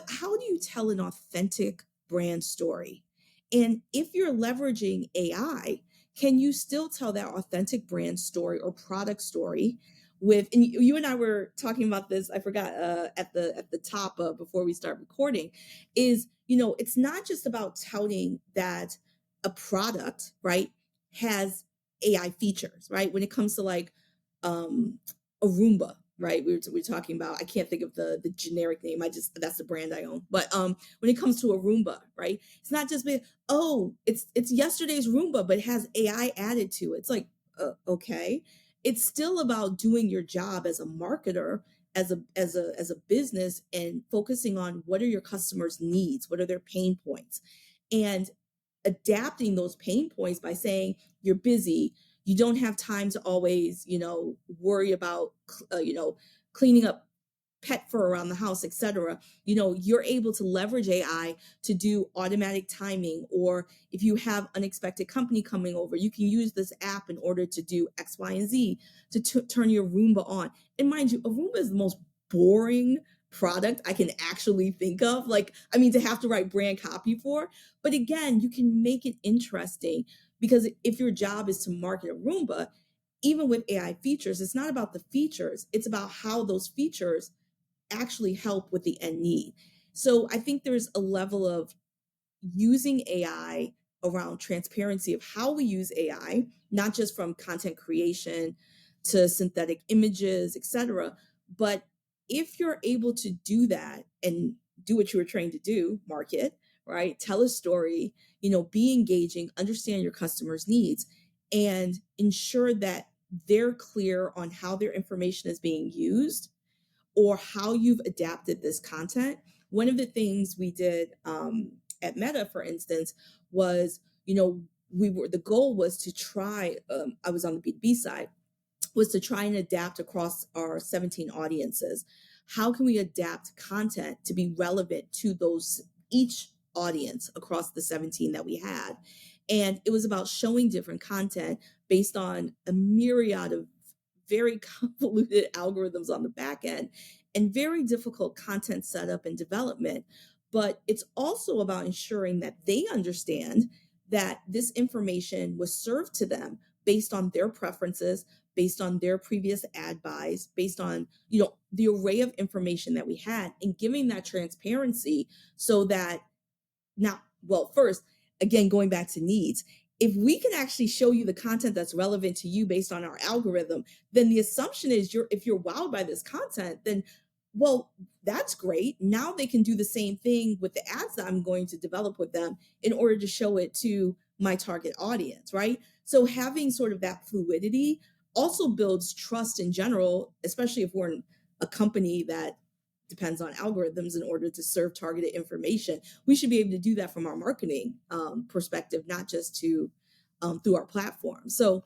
How do you tell an authentic brand story. And if you're leveraging AI, can you still tell that authentic brand story or product story with, and you and I were talking about this, I forgot, at the top of before we start recording, is, it's not just about touting that a product, right, has AI features, right? When it comes to like um a Roomba, right? We were talking about, I can't think of the generic name. That's the brand I own. But when it comes to a Roomba, right? It's not just be, oh, it's yesterday's Roomba, but it has AI added to it. It's like, okay. It's still about doing your job as a marketer, as a business, and focusing on what are your customers' needs, what are their pain points, and adapting those pain points by saying you're busy, you don't have time to always, worry about, cleaning up pet fur around the house, etc. You're able to leverage AI to do automatic timing, or if you have unexpected company coming over, you can use this app in order to do X, Y, and Z to turn your Roomba on. And mind you, a Roomba is the most boring product I can actually think of. Like, I mean, to have to write brand copy for. But again, you can make it interesting, because if your job is to market a Roomba, even with AI features, it's not about the features, it's about how those features actually help with the end need. So I think there's a level of using AI around transparency of how we use AI, not just from content creation to synthetic images, etc. But if you're able to do that and do what you were trained to do, market, right? Tell a story, be engaging, understand your customers' needs, and ensure that they're clear on how their information is being used or how you've adapted this content. One of the things we did at Meta, for instance, was, the goal was to try, I was on the B2B side, was to try and adapt across our 17 audiences. How can we adapt content to be relevant to each audience across the 17 that we had? And it was about showing different content based on a myriad of very convoluted algorithms on the back end and very difficult content setup and development. But it's also about ensuring that they understand that this information was served to them based on their preferences, based on their previous ad buys, based on, the array of information that we had, and giving that transparency so that now, well, first, again, going back to needs, if we can actually show you the content that's relevant to you based on our algorithm, then the assumption is if you're wowed by this content, then, well, that's great. Now they can do the same thing with the ads that I'm going to develop with them in order to show it to my target audience, right? So having sort of that fluidity also builds trust in general, especially if we're in a company that depends on algorithms in order to serve targeted information. We should be able to do that from our marketing perspective, not just through our platform. So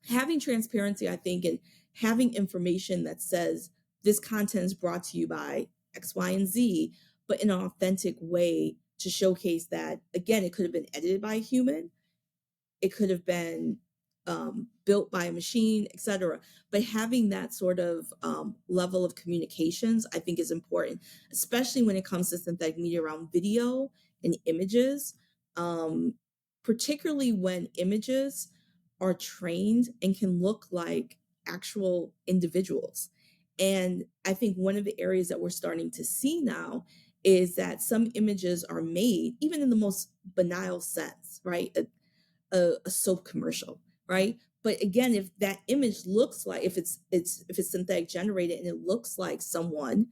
having transparency, I think, and having information that says this content is brought to you by X, Y, and Z, but in an authentic way to showcase that, again, it could have been edited by a human, it could have been built by a machine, etc. But having that sort of level of communications, I think, is important, especially when it comes to synthetic media around video and images, particularly when images are trained and can look like actual individuals. And I think one of the areas that we're starting to see now is that some images are made, even in the most banal sense, right? A soap commercial, right? But again, if that image looks like, if it's synthetic generated and it looks like someone,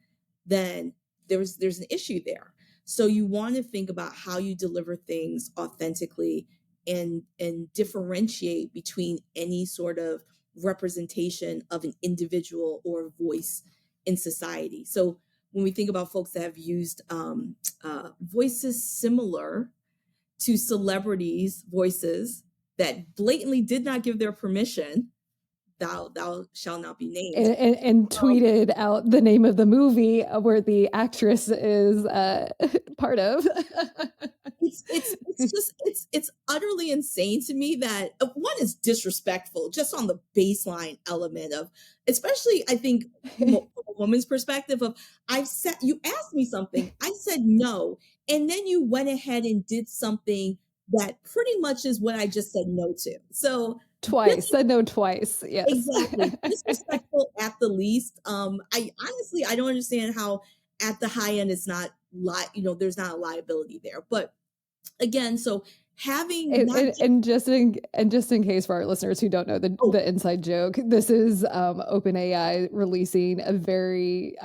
then there's an issue there. So you want to think about how you deliver things authentically and differentiate between any sort of representation of an individual or voice in society. So when we think about folks that have used voices similar to celebrities' voices that blatantly did not give their permission, thou shall not be named. And tweeted out the name of the movie where the actress is part of. it's utterly insane to me that one is disrespectful just on the baseline element of, especially I think from a woman's perspective of, I've said, you asked me something, I said no, and then you went ahead and did something that pretty much is what I just said no to. So Twice, said no twice. Yes. exactly. Disrespectful at the least. I honestly, I don't understand how at the high end it's not there's not a liability there. But again, so having And, not and, just, and just in case for our listeners who don't know oh, the inside joke, this is OpenAI releasing a very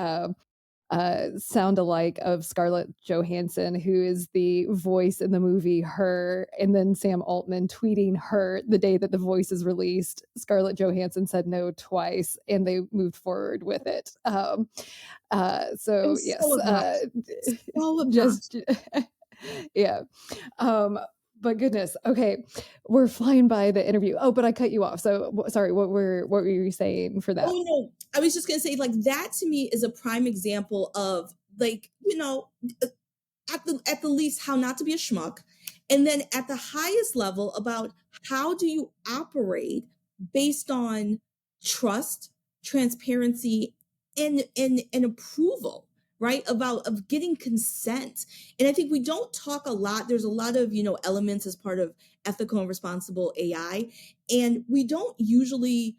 sound alike of Scarlett Johansson, who is the voice in the movie Her, and then Sam Altman tweeting her the day that the voice is released. Scarlett Johansson said no twice, and they moved forward with it. it So was yes, so obnoxious. So just obnoxious. yeah. Um, but goodness, okay, we're flying by the interview. Oh, but I cut you off. So sorry. What were you saying for that? Oh no, I was just gonna say, like, that to me is a prime example of, like, at the least how not to be a schmuck, and then at the highest level about how do you operate based on trust, transparency, and approval, right? About of getting consent. And I think we don't talk a lot. There's a lot of elements as part of ethical and responsible AI, and we don't usually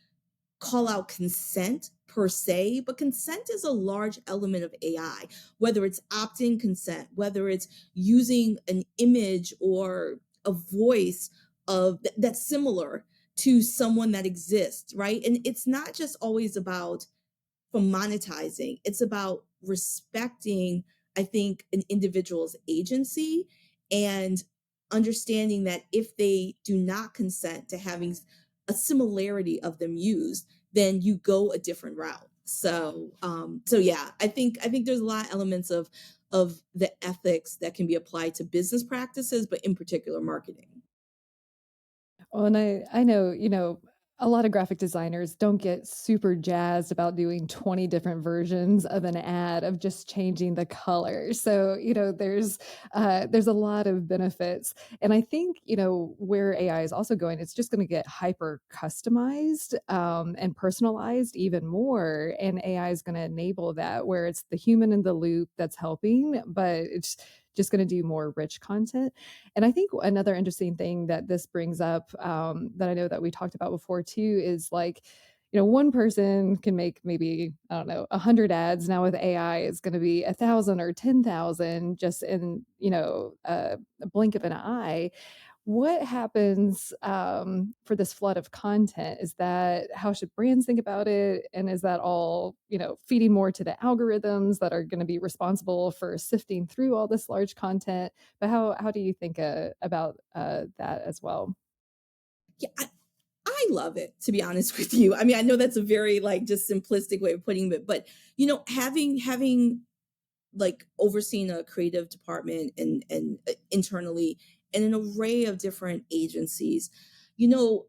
call out consent per se, but consent is a large element of AI, whether it's opt in consent, whether it's using an image or a voice that's similar to someone that exists, right? And it's not just always about from monetizing. It's about respecting, I think, an individual's agency and understanding that if they do not consent to having a similarity of them used, then you go a different route. So yeah, I think there's a lot of elements of the ethics that can be applied to business practices, but in particular marketing. Well, and I know, a lot of graphic designers don't get super jazzed about doing 20 different versions of an ad of just changing the color. So, there's a lot of benefits. And I think, where AI is also going, it's just going to get hyper customized and personalized even more. And AI is going to enable that where it's the human in the loop that's helping, but it's just going to do more rich content. And I think another interesting thing that this brings up, that I know that we talked about before too, is like, one person can make maybe, I don't know, 100 ads. Now with AI, it's going to be 1,000 or 10,000 just in, a blink of an eye. What happens for this flood of content? Is that how should brands think about it? And is that all, feeding more to the algorithms that are going to be responsible for sifting through all this large content? But how do you think about that as well? Yeah, I love it, to be honest with you. I mean, I know that's a very like just simplistic way of putting it, but having like overseeing a creative department and internally and an array of different agencies, you know,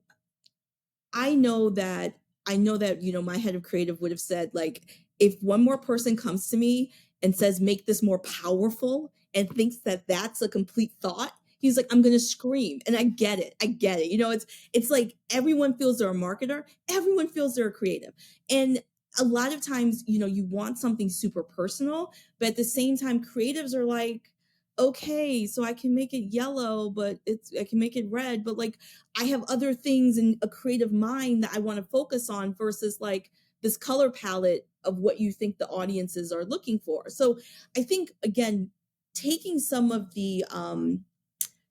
I know that my head of creative would have said, like, if one more person comes to me and says make this more powerful and thinks that that's a complete thought, he's like, I'm going to scream. And I get it. I get it. It's like everyone feels they're a marketer, everyone feels they're a creative. And a lot of times, you want something super personal, but at the same time creatives are like, okay, so I can make it yellow, but I can make it red, but like I have other things in a creative mind that I want to focus on versus like this color palette of what you think the audiences are looking for. So I think again, taking some of the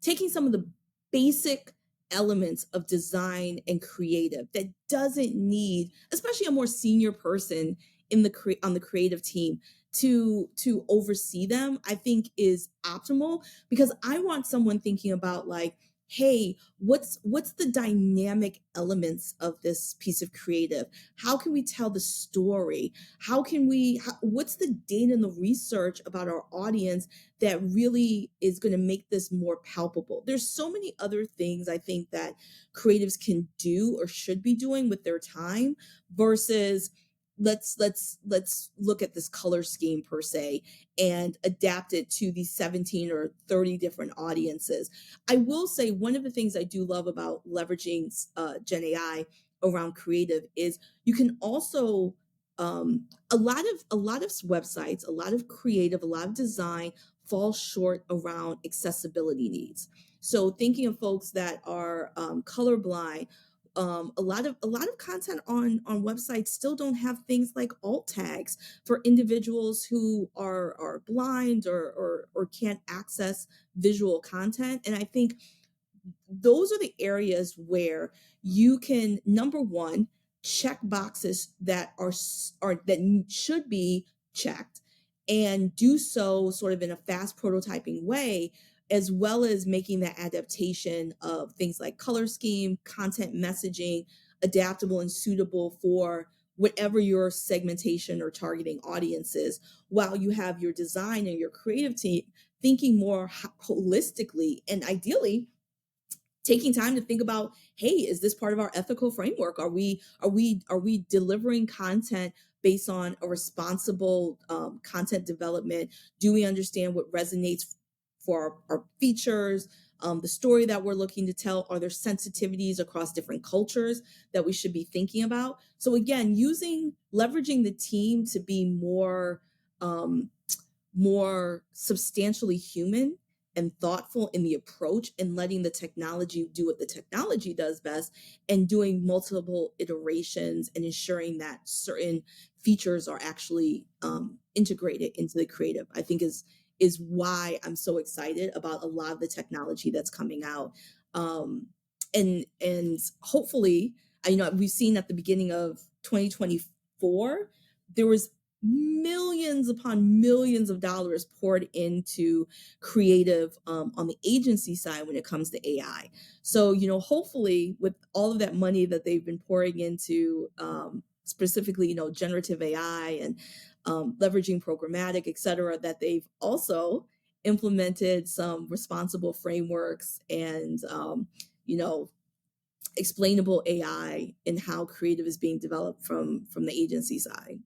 taking some of the basic elements of design and creative that doesn't need, especially a more senior person in on the creative team to oversee them, I think is optimal, because I want someone thinking about like, hey, what's the dynamic elements of this piece of creative? How can we tell the story? What's the data and the research about our audience that really is going to make this more palpable? There's so many other things I think that creatives can do or should be doing with their time versus let's look at this color scheme per se and adapt it to these 17 or 30 different audiences. I will say one of the things I do love about leveraging Gen AI around creative is you can also a lot of websites, a lot of creative, a lot of design falls short around accessibility needs. So thinking of folks that are colorblind, a lot of content on websites still don't have things like alt tags for individuals who are blind or can't access visual content. And I think those are the areas where you can, number one, check boxes that are that should be checked, and do so sort of in a fast prototyping way, as well as making that adaptation of things like color scheme, content messaging, adaptable and suitable for whatever your segmentation or targeting audience is, while you have your design and your creative team thinking more holistically and ideally taking time to think about, hey, is this part of our ethical framework? Are we delivering content based on a responsible content development? Do we understand what resonates for our features, the story that we're looking to tell? Are there sensitivities across different cultures that we should be thinking about? So again, leveraging the team to be um, more substantially human and thoughtful in the approach, and letting the technology do what the technology does best, and doing multiple iterations and ensuring that certain features are actually integrated into the creative, I think is why I'm so excited about a lot of the technology that's coming out. And hopefully, we've seen at the beginning of 2024 there was millions upon millions of dollars poured into creative on the agency side when it comes to AI. So, hopefully, with all of that money that they've been pouring into specifically, generative AI and leveraging programmatic, et cetera, that they've also implemented some responsible frameworks and, you know, explainable AI in how creative is being developed from the agency side.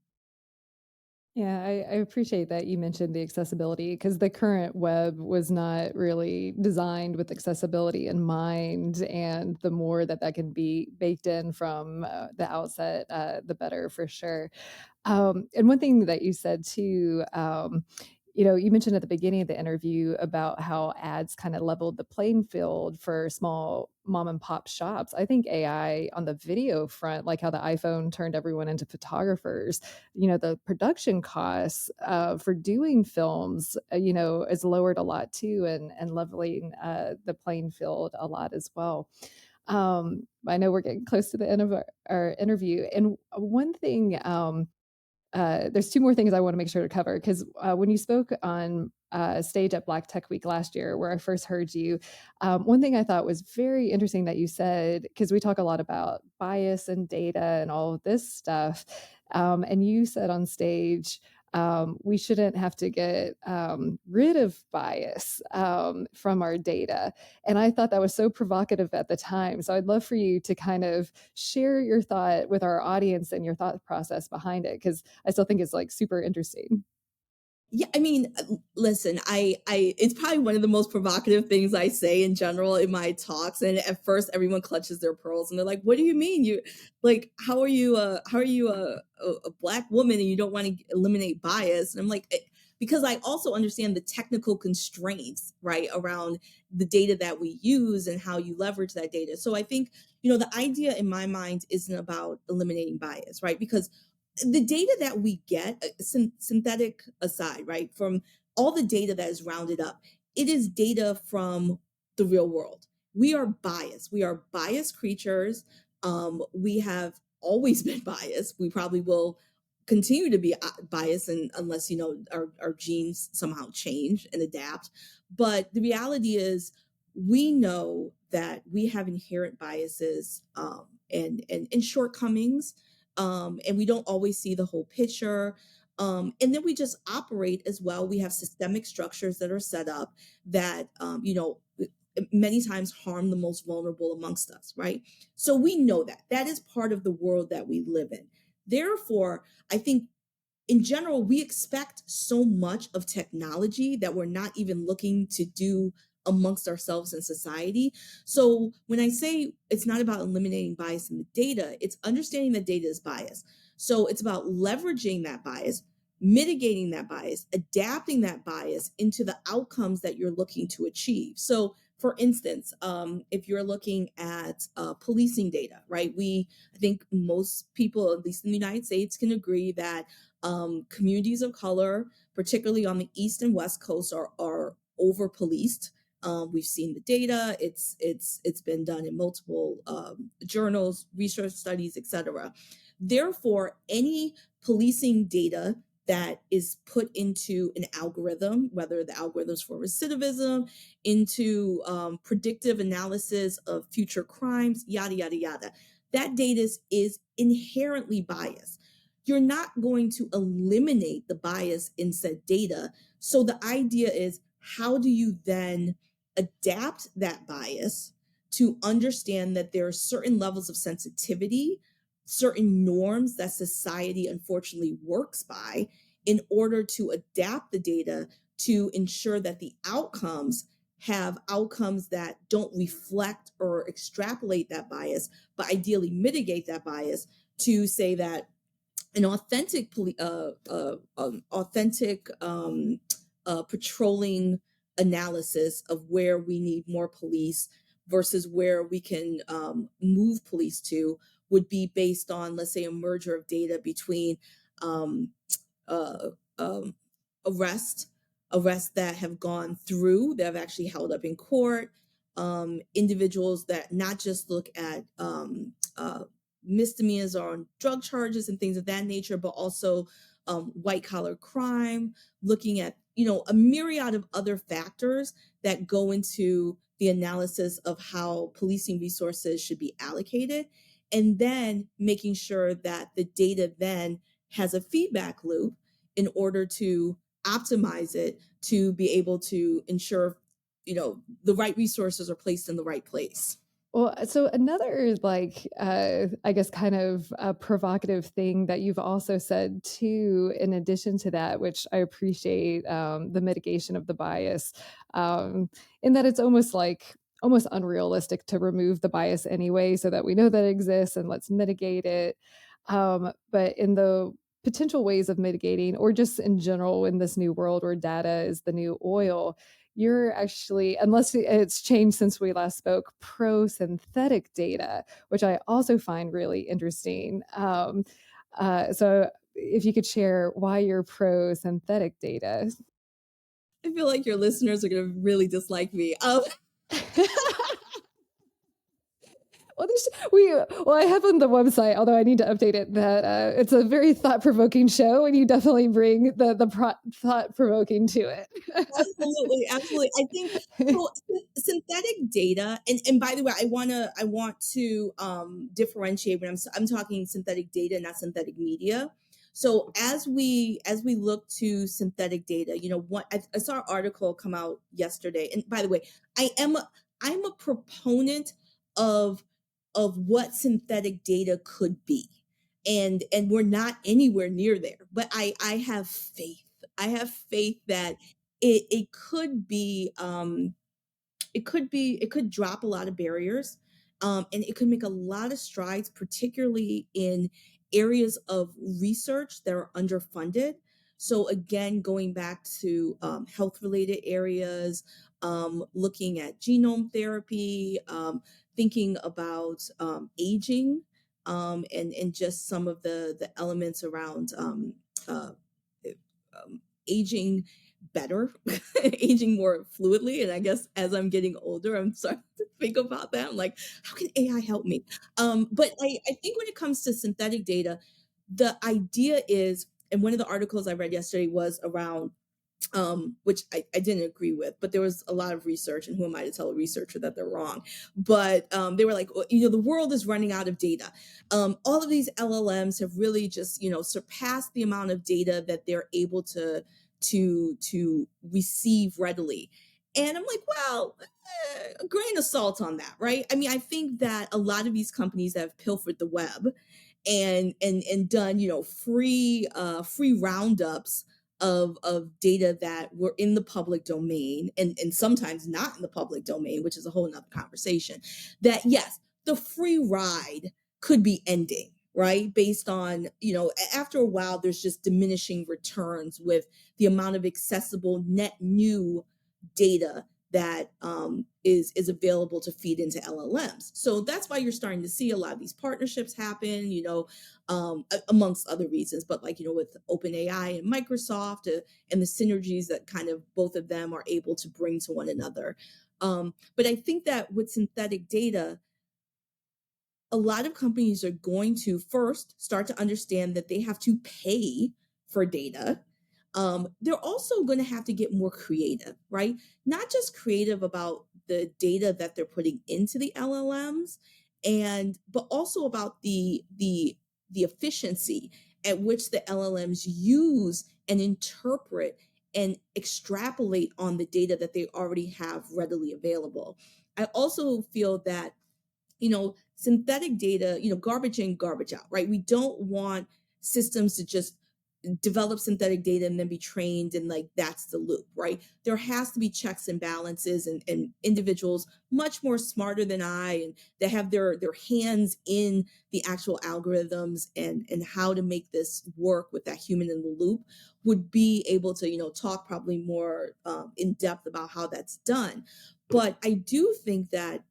Yeah, I appreciate that you mentioned the accessibility because the current web was not really designed with accessibility in mind. And the more that can be baked in from the outset, the better for sure. And one thing that you said too, you mentioned at the beginning of the interview about how ads kind of leveled the playing field for small mom and pop shops. I think AI on the video front, like how the iPhone turned everyone into photographers, the production costs for doing films, is lowered a lot too, and leveling the playing field a lot as well. I know we're getting close to the end of our interview. And one thing, there's two more things I want to make sure to cover because when you spoke on stage at Black Tech Week last year, where I first heard you, one thing I thought was very interesting that you said, because we talk a lot about bias and data and all of this stuff, and you said on stage, we shouldn't have to get rid of bias from our data. And I thought that was so provocative at the time. So I'd love for you to kind of share your thought with our audience and your thought process behind it, because I still think it's like super interesting. Yeah, I mean, listen, it's probably one of the most provocative things I say in general in my talks. And at first, everyone clutches their pearls and they're like, "What do you mean? You like, how are you a black woman and you don't want to eliminate bias?" And I'm like, because I also understand the technical constraints, right, around the data that we use and how you leverage that data. So I think, the idea in my mind isn't about eliminating bias, right? Because the data that we get, synthetic aside, right, from all the data that is rounded up, it is data from the real world. We are biased. We are biased creatures. We have always been biased. We probably will continue to be biased, and unless our genes somehow change and adapt. But the reality is, we know that we have inherent biases and shortcomings, and we don't always see the whole picture. And then we just operate as well. We have systemic structures that are set up that, many times harm the most vulnerable amongst us, right? So we know that is part of the world that we live in. Therefore, I think in general, we expect so much of technology that we're not even looking to do amongst ourselves in society. So when I say it's not about eliminating bias in the data, it's understanding that data is biased. So it's about leveraging that bias, mitigating that bias, adapting that bias into the outcomes that you're looking to achieve. So for instance, if you're looking at policing data, right? I think most people, at least in the United States, can agree that communities of color, particularly on the East and West Coast, are over policed. We've seen the data. It's been done in multiple journals, research studies, etc. Therefore, any policing data that is put into an algorithm, whether the algorithms for recidivism, into predictive analysis of future crimes, yada yada yada, that data is inherently biased. You're not going to eliminate the bias in said data. So the idea is, how do you then adapt that bias to understand that there are certain levels of sensitivity, certain norms that society unfortunately works by, in order to adapt the data to ensure that the outcomes have outcomes that don't reflect or extrapolate that bias, but ideally mitigate that bias to say that an authentic patrolling analysis of where we need more police versus where we can move police to would be based on, let's say, a merger of data between um, uh, um, arrest arrests that have gone through, that have actually held up in court, individuals that not just look at misdemeanors on drug charges and things of that nature, but also white collar crime, looking at, a myriad of other factors that go into the analysis of how policing resources should be allocated, and then making sure that the data then has a feedback loop in order to optimize it to be able to ensure, the right resources are placed in the right place. Well, so another I guess kind of a provocative thing that you've also said too, in addition to that, which I appreciate, the mitigation of the bias, in that it's almost unrealistic to remove the bias anyway, so that we know that it exists and let's mitigate it. But in the potential ways of mitigating, or just in general in this new world where data is the new oil, you're actually, unless it's changed since we last spoke, pro synthetic data, which I also find really interesting. So if you could share why you're pro synthetic data. I feel like your listeners are going to really dislike me. I have on the website, although I need to update it, that it's a very thought provoking show, and you definitely bring the thought provoking to it. Absolutely, absolutely. I think so. Synthetic data, and by the way, I want to differentiate when I'm talking synthetic data, not synthetic media. So as we look to synthetic data, what I saw an article come out yesterday, and by the way, I'm a proponent of what synthetic data could be, and we're not anywhere near there, but I have faith. I have faith that it could be it could drop a lot of barriers, and it could make a lot of strides, particularly in areas of research that are underfunded. So again, going back to health related areas, looking at genome therapy, thinking about aging, and just some of the elements around uh, aging better, aging more fluidly. And I guess as I'm getting older, I'm starting to think about that. I'm like, how can AI help me? But I think when it comes to synthetic data, the idea is, and one of the articles I read yesterday was around which I didn't agree with, but there was a lot of research, and who am I to tell a researcher that they're wrong? But they were like, well, the world is running out of data. All of these LLMs have really just, surpassed the amount of data that they're able to receive readily. And I'm like, well, a grain of salt on that, right? I mean, I think that a lot of these companies have pilfered the web, and done, free roundups of data that were in the public domain, and sometimes not in the public domain, which is a whole nother conversation. That yes, the free ride could be ending, right? Based on, after a while, there's just diminishing returns with the amount of accessible net new data that is available to feed into LLMs. So that's why you're starting to see a lot of these partnerships happen, amongst other reasons. But like, with OpenAI and Microsoft, and the synergies that kind of both of them are able to bring to one another. But I think that with synthetic data, a lot of companies are going to first start to understand that they have to pay for data. They're also going to have to get more creative, right? Not just creative about the data that they're putting into the LLMs, but also about the efficiency at which the LLMs use and interpret and extrapolate on the data that they already have readily available. I also feel that, synthetic data, garbage in, garbage out, right? We don't want systems to just develop synthetic data and then be trained, and like that's the loop, right? There has to be checks and balances, and individuals much more smarter than I, and that have their hands in the actual algorithms and how to make this work with that human in the loop would be able to, talk probably more in depth about how that's done. But I do think that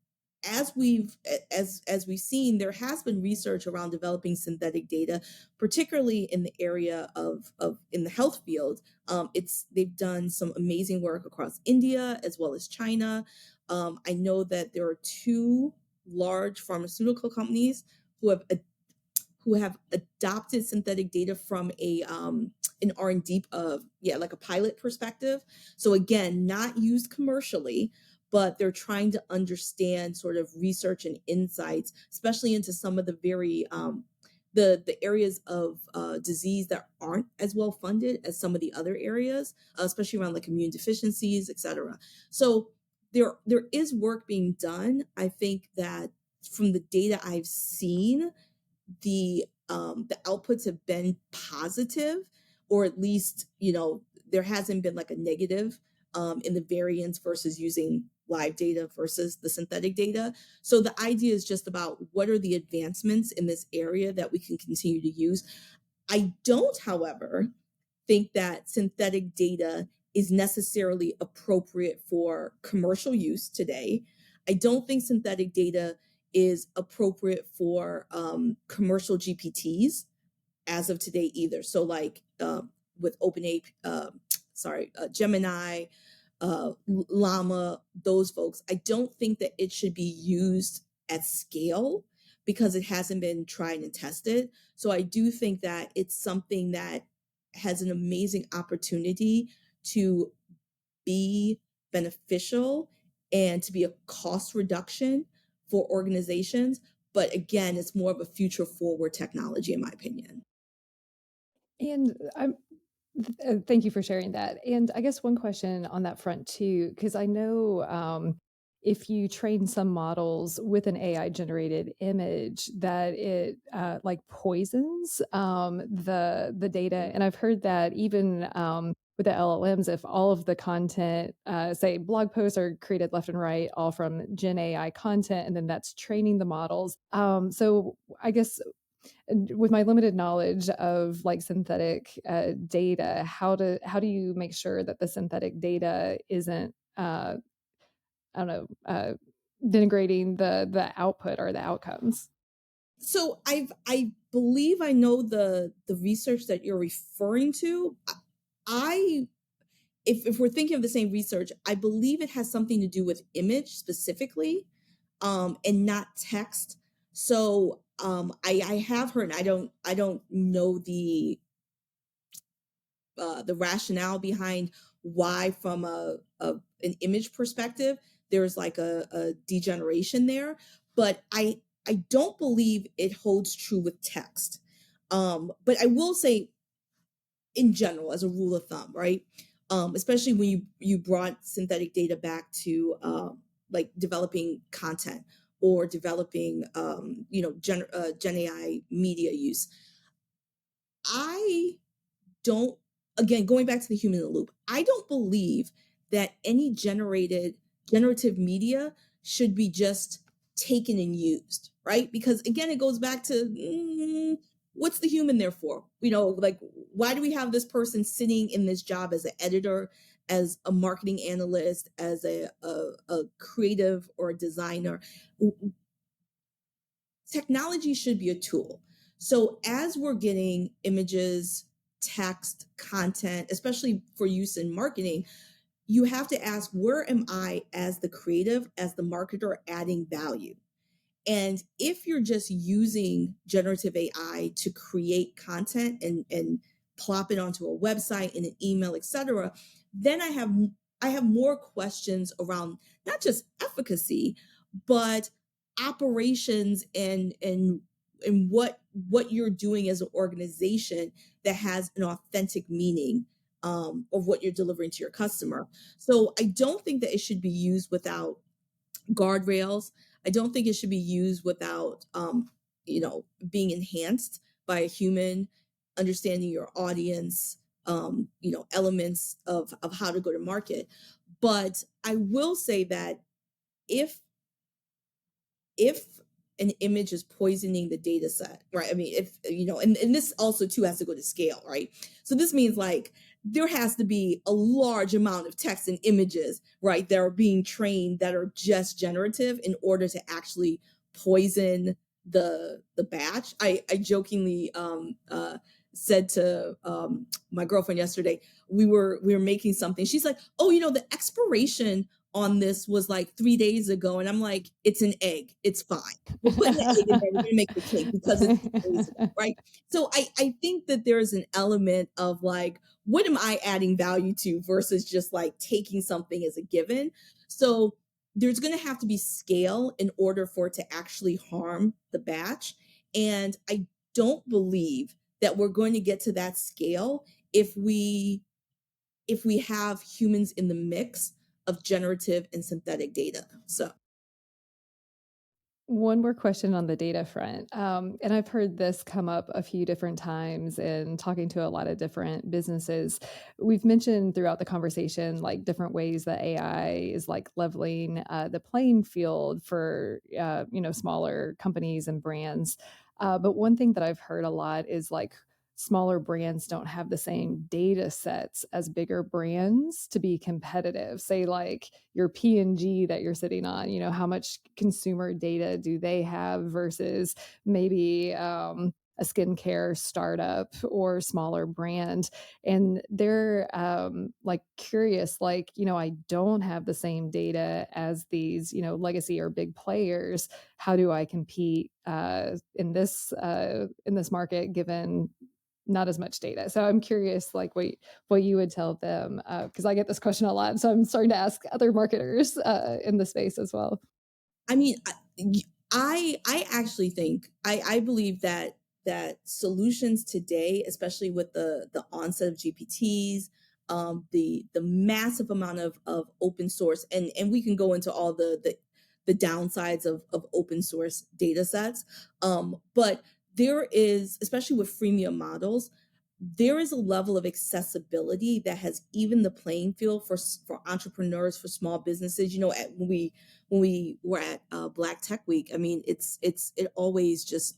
as we've seen, there has been research around developing synthetic data, particularly in the area of in the health field. They've done some amazing work across India as well as China. I know that there are two large pharmaceutical companies who have adopted synthetic data from an R&D like a pilot perspective. So again, not used commercially, but they're trying to understand sort of research and insights, especially into some of the very the areas of disease that aren't as well funded as some of the other areas, especially around like immune deficiencies, et cetera. So there is work being done. I think that from the data I've seen, the outputs have been positive, or at least, there hasn't been like a negative in the variance versus using live data versus the synthetic data. So the idea is just about what are the advancements in this area that we can continue to use. I don't, however, think that synthetic data is necessarily appropriate for commercial use today. I don't think synthetic data is appropriate for commercial GPTs as of today either. So like with OpenAI, Gemini, Llama, those folks, I don't think that it should be used at scale because it hasn't been tried and tested. So I do think that it's something that has an amazing opportunity to be beneficial and to be a cost reduction for organizations. But again, it's more of a future forward technology, in my opinion. And thank you for sharing that. And I guess one question on that front too, because I know if you train some models with an AI generated image, that it like poisons the data. And I've heard that even with the LLMs, if all of the content, say blog posts are created left and right, all from Gen AI content, and then that's training the models. So I guess with my limited knowledge of like synthetic data, how do you make sure that the synthetic data isn't I don't know denigrating the output or the outcomes? So I believe I know the research that you're referring to. I if we're thinking of the same research, I believe it has something to do with image specifically, and not text. So I have heard, and I don't know the rationale behind why, from an image perspective, there's like a degeneration there, but I don't believe it holds true with text. But I will say, in general, as a rule of thumb, right? Especially when you brought synthetic data back to like developing content or developing, Gen AI media use. I don't, again, going back to the human in the loop, I don't believe that any generative media should be just taken and used, right? Because again, it goes back to what's the human there for? Like, why do we have this person sitting in this job as an editor, as a marketing analyst, as a creative or a designer? Technology should be a tool. So as we're getting images, text, content, especially for use in marketing, you have to ask, where am I as the creative, as the marketer, adding value? And if you're just using generative AI to create content and plop it onto a website, in an email, etc., then I have more questions around not just efficacy, but operations and what you're doing as an organization that has an authentic meaning of what you're delivering to your customer. So I don't think that it should be used without guardrails. I don't think it should be used without, being enhanced by a human, understanding your audience, elements of how to go to market. But I will say that if if an image is poisoning the data set, right? I mean, if and this also too has to go to scale, right? So this means like there has to be a large amount of text and images, right, that are being trained that are just generative in order to actually poison the batch. I jokingly said to my girlfriend yesterday, we were making something. She's like, "Oh, the expiration on this was like 3 days ago," and I'm like, "It's an egg. It's fine. We're putting the egg in there. We're gonna make the cake because it's 3 days ago, right?" So I think that there's an element of like, what am I adding value to versus just like taking something as a given. So there's going to have to be scale in order for it to actually harm the batch. And I don't believe that we're going to get to that scale if we have humans in the mix of generative and synthetic data. So One more question on the data front. And I've heard this come up a few different times in talking to a lot of different businesses. We've mentioned throughout the conversation, like different ways that AI is like leveling the playing field for, smaller companies and brands. But one thing that I've heard a lot is like smaller brands don't have the same data sets as bigger brands to be competitive. Say like your P&G that you're sitting on, how much consumer data do they have versus maybe a skincare startup or smaller brand. And they're like curious, like, I don't have the same data as these, legacy or big players. How do I compete in this market given not as much data? So I'm curious, like what you would tell them, because I get this question a lot. So I'm starting to ask other marketers in the space as well. I mean, I actually think I believe that solutions today, especially with the onset of GPTs, the massive amount of open source, and we can go into all the downsides of open source data sets, but there is, especially with freemium models, there is a level of accessibility that has even the playing field for entrepreneurs, for small businesses. When we were at Black Tech Week, I mean, it always just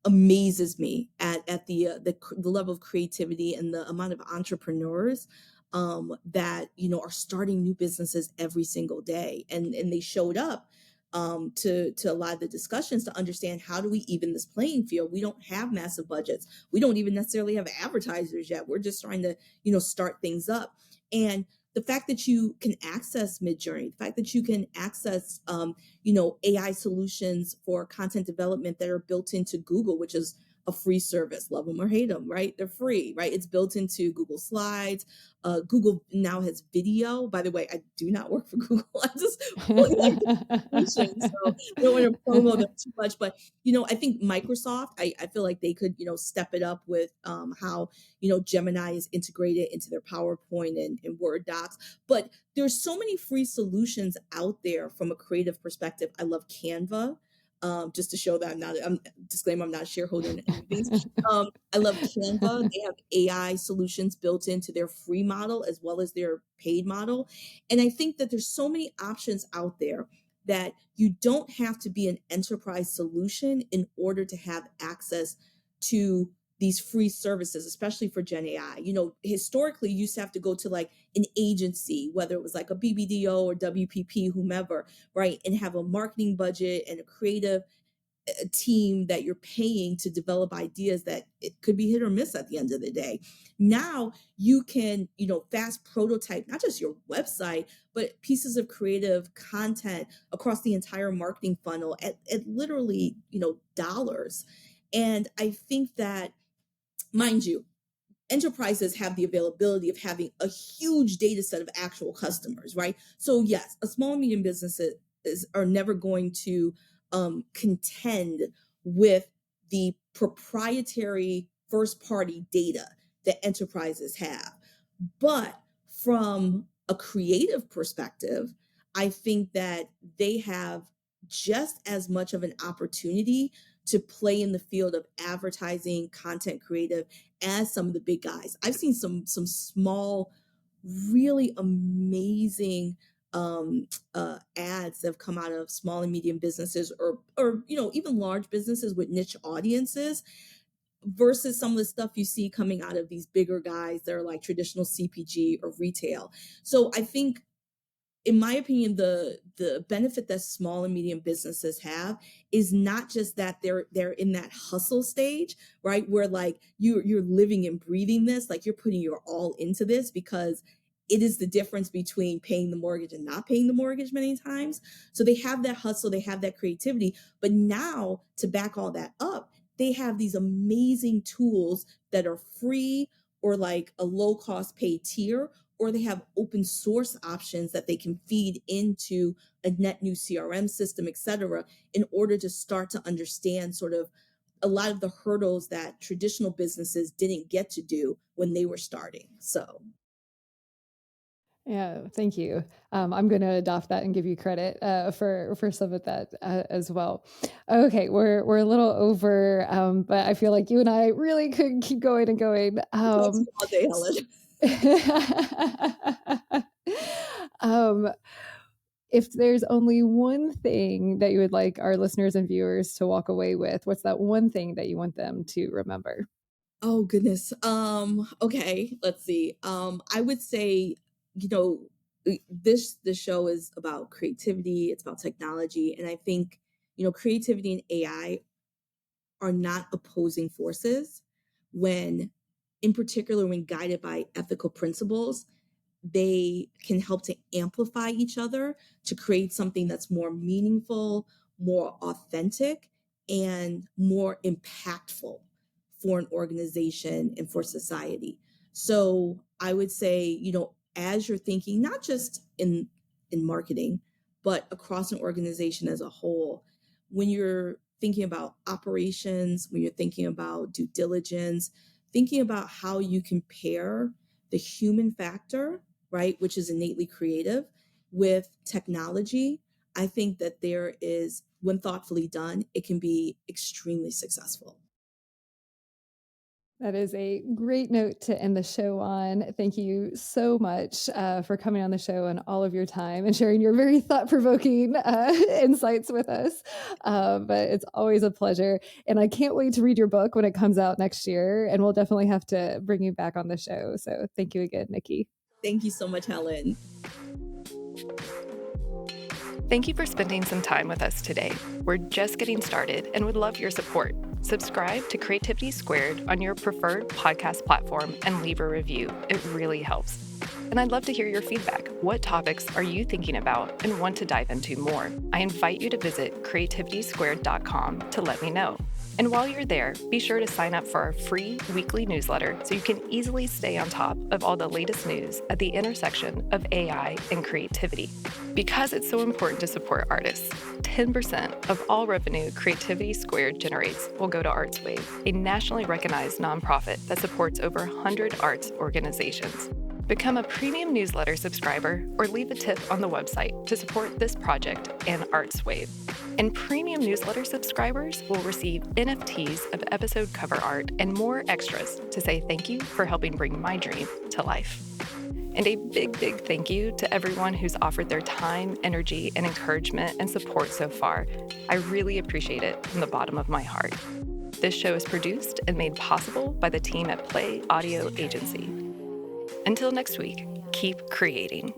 amazes me at the level of creativity and the amount of entrepreneurs that are starting new businesses every single day, and they showed up to a lot of the discussions to understand, how do we even this playing field? We don't have massive budgets. We don't even necessarily have advertisers yet. We're just trying to start things up. And the fact that you can access Midjourney, the fact that you can access AI solutions for content development that are built into Google, which is a free service, love them or hate them, right? They're free, right? It's built into Google Slides. Google now has video. By the way, I do not work for Google. I just really like the solution. So I don't want to promo them too much, but I think Microsoft, I feel like they could, step it up with how, Gemini is integrated into their PowerPoint and Word docs. But there's so many free solutions out there from a creative perspective. I love Canva. Just to show that disclaimer, I'm not a shareholder in any of these. I love Canva. They have AI solutions built into their free model as well as their paid model. And I think that there's so many options out there that you don't have to be an enterprise solution in order to have access to these free services, especially for Gen AI. Historically, you used to have to go to like an agency, whether it was like a BBDO or WPP, whomever, right? And have a marketing budget and a creative team that you're paying to develop ideas that it could be hit or miss at the end of the day. Now you can, fast prototype, not just your website, but pieces of creative content across the entire marketing funnel at literally, dollars. And I think that, mind you, enterprises have the availability of having a huge data set of actual customers, right? So yes, a small and medium businesses are never going to contend with the proprietary first party data that enterprises have. But from a creative perspective, I think that they have just as much of an opportunity to play in the field of advertising, content creative as some of the big guys. I've seen some small, really amazing ads that have come out of small and medium businesses or even large businesses with niche audiences versus some of the stuff you see coming out of these bigger guys that are like traditional CPG or retail. So I think, in my opinion, the benefit that small and medium businesses have is not just that they're in that hustle stage, right? Where like you're living and breathing this, like you're putting your all into this because it is the difference between paying the mortgage and not paying the mortgage many times. So they have that hustle, they have that creativity, but now to back all that up, they have these amazing tools that are free or like a low cost paid tier, or they have open source options that they can feed into a net new CRM system, et cetera, in order to start to understand sort of a lot of the hurdles that traditional businesses didn't get to do when they were starting. So Yeah, thank you. I'm going to adopt that and give you credit for some of that as well. Okay, we're a little over, but I feel like you and I really could keep going and going. talk to you all day, Helen. If there's only one thing that you would like our listeners and viewers to walk away with, what's that one thing that you want them to remember? Oh goodness. Okay, let's see. I would say, this show is about creativity, it's about technology, and I think, creativity and AI are not opposing forces when, in particular, when guided by ethical principles, they can help to amplify each other to create something that's more meaningful, more authentic, and more impactful for an organization and for society. So I would say, as you're thinking, not just in marketing, but across an organization as a whole, when you're thinking about operations, when you're thinking about due diligence, thinking about how you compare the human factor, right, which is innately creative, with technology, I think that there is, when thoughtfully done, it can be extremely successful. That is a great note to end the show on. Thank you so much for coming on the show and all of your time and sharing your very thought-provoking insights with us. But it's always a pleasure. And I can't wait to read your book when it comes out next year. And we'll definitely have to bring you back on the show. So thank you again, Nikki. Thank you so much, Helen. Thank you for spending some time with us today. We're just getting started and would love your support. Subscribe to Creativity Squared on your preferred podcast platform and leave a review. It really helps. And I'd love to hear your feedback. What topics are you thinking about and want to dive into more? I invite you to visit creativitysquared.com to let me know. And while you're there, be sure to sign up for our free weekly newsletter so you can easily stay on top of all the latest news at the intersection of AI and creativity. Because it's so important to support artists, 10% of all revenue Creativity Squared generates will go to ArtsWave, a nationally recognized nonprofit that supports over 100 arts organizations. Become a premium newsletter subscriber or leave a tip on the website to support this project and ArtsWave. And premium newsletter subscribers will receive NFTs of episode cover art and more extras to say thank you for helping bring my dream to life. And a big thank you to everyone who's offered their time, energy, and encouragement and support so far. I really appreciate it from the bottom of my heart. This show is produced and made possible by the team at Play Audio Agency. Until next week, keep creating.